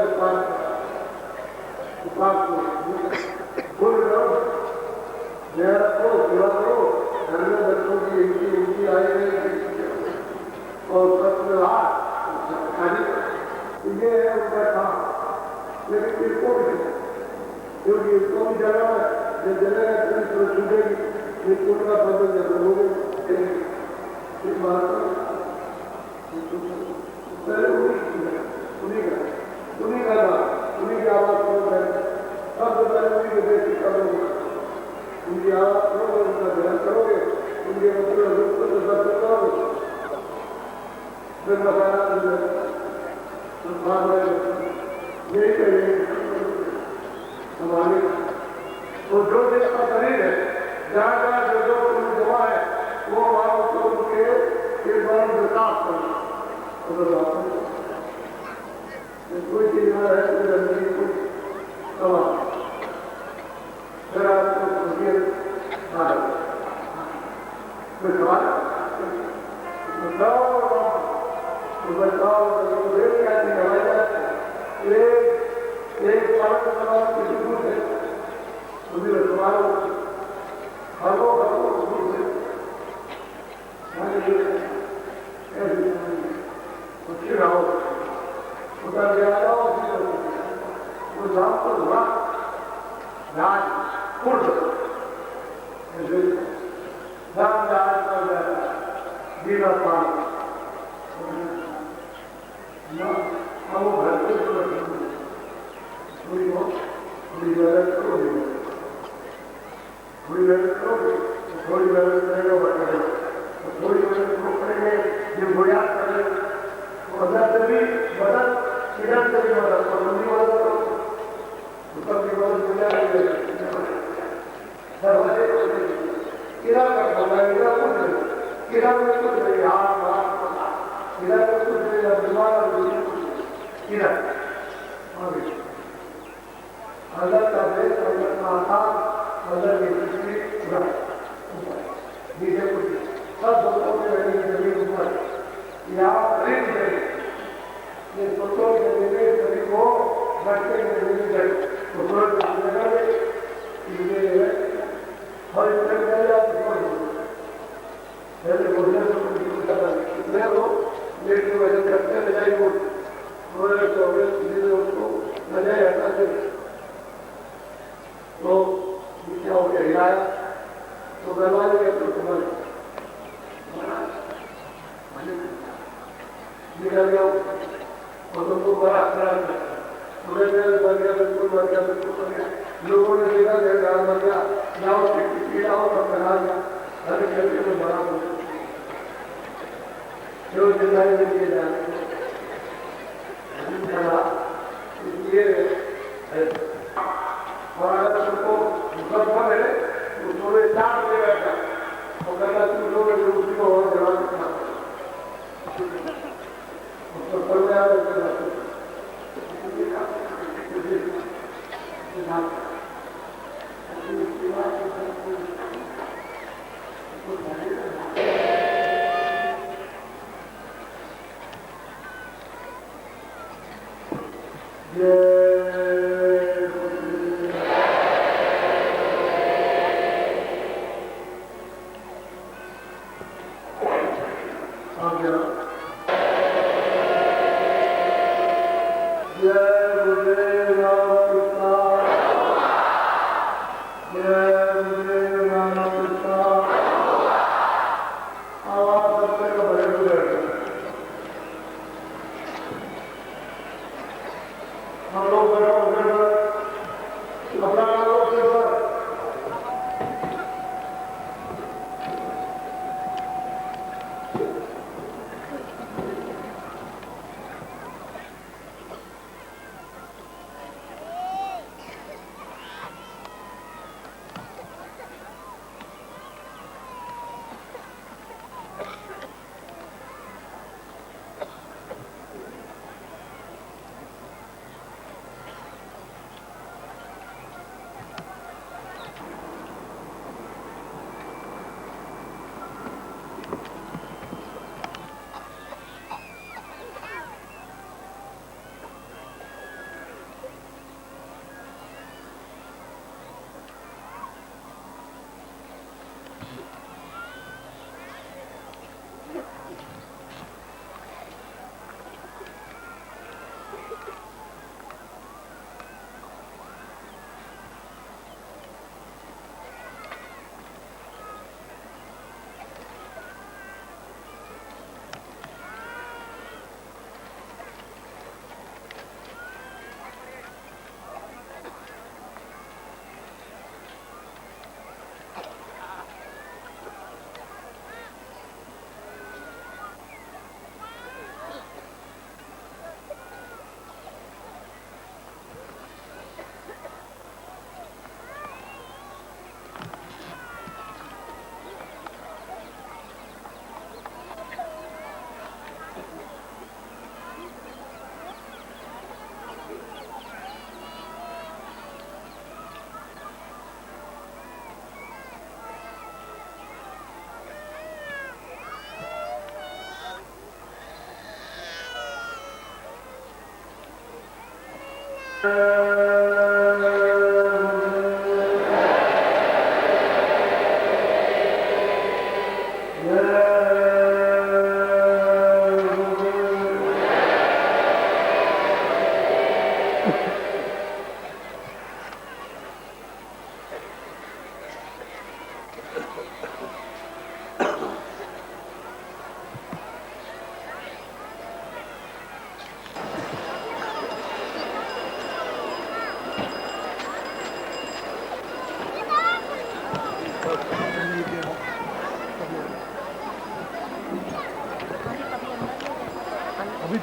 उपास को भूल करो नया रखो सेवा करो घर में बच्चों की इनकी आई गई और सत्य ये है उनका काम लेकिन इसको भी क्योंकि इसको भी जगह है जगह तो छूटेगी ये टूटना बंद लोगों इस बात पहले उन्हीं का उन्हीं की आवाज करो सब पहले उन्हीं के देश करोगे उनकी आवाज करोगे उनका ध्यान करोगे उनके मतलब सत्य करोगे फिर बताना यही करिए हमारे तो जो देश का शरीर है जहाँ जहाँ जो जो उन्हें जमा है वो वहाँ उसको उनके एक बार विकास करना कोई चीज ना है कोई गंदगी कोई सवाल फिर आपको कोई सवाल बताओ एक पालन सवाल किसी दूर है मुझे सवाल हरो दूर से अच्छी रहो उधर ले जाओ वो नाम पर हुआ राज कुर्द राम राज पर जीवा पान हम घर से थोड़ी मेहनत करोगे थोड़ी मेहनत करोगे थोड़ी मेहनत करेगा बटेगा थोड़ी मेहनत को करेंगे जो बुनियाद करेंगे अंदर से भी मदद इधर से भी मदद और मंदी मदद करो उसका भी मदद बुनियाद दरवाजे किरा का बोला किरा कुछ किरा में कुछ नहीं हाथ किरा में कुछ नहीं बीमार किरा अंदर का देश अंदर का आकार अंदर की दृष्टि पूरा नीचे कुछ सब सोचों के रहने की जमीन ऊपर यहाँ खरीद है ये सोचों के रहने सभी को बढ़ते के जमीन है तो सूरज जगह इसलिए और इसमें पहले आप पहले भोजन इतने लोग लेट की वजह करते ले जाएंगे उन्होंने चौबीस उसको न जाए हटा दे तो क्या हो गया हिलाया तो दरवाजे के तो तुम्हारे निकल गया और तुमको बड़ा खराब तुम्हें बन गया बिल्कुल बन गया बिल्कुल बन गया लोगों ने देखा गया बन गया जाओ पीड़ाओ और बना दिया हर खेलते में बड़ा हो जो जिम्मेदारी में दिए जाए इसलिए और अगर तुमको मुकदमा है तो थोड़े चार बजे बैठा और कहना तुम लोग उसी को और जवाब उसको पढ़ गया अपना नाम के ऊपर अभी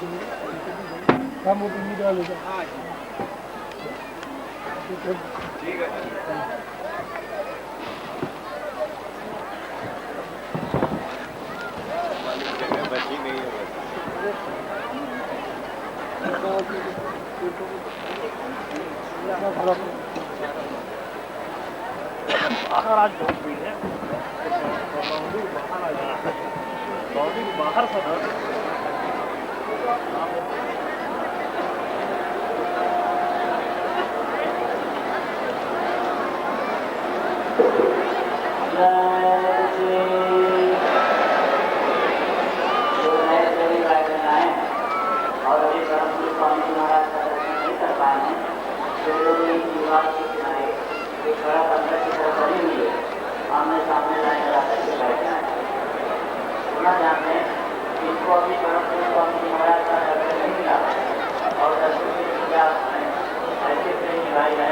काम वो उम्मीद वाले का हाँ ठीक है बची नहीं है बाहर आज बहुत भीड़ है बाहर सदा इनको अभी स्वामी महाराज का दर्शन नहीं मिला और दर्शन के लिए ऐसे प्रेम निभाई है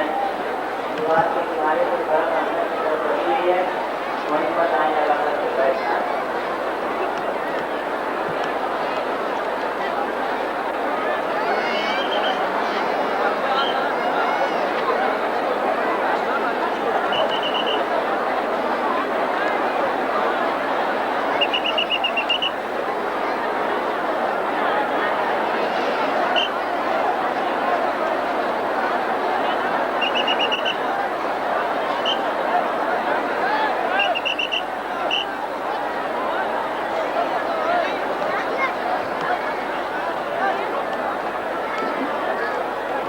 दीवार के किनारे पर घर अंदर की तरफ बनी हुई है वहीं पर दाएं लगा करके बैठना है।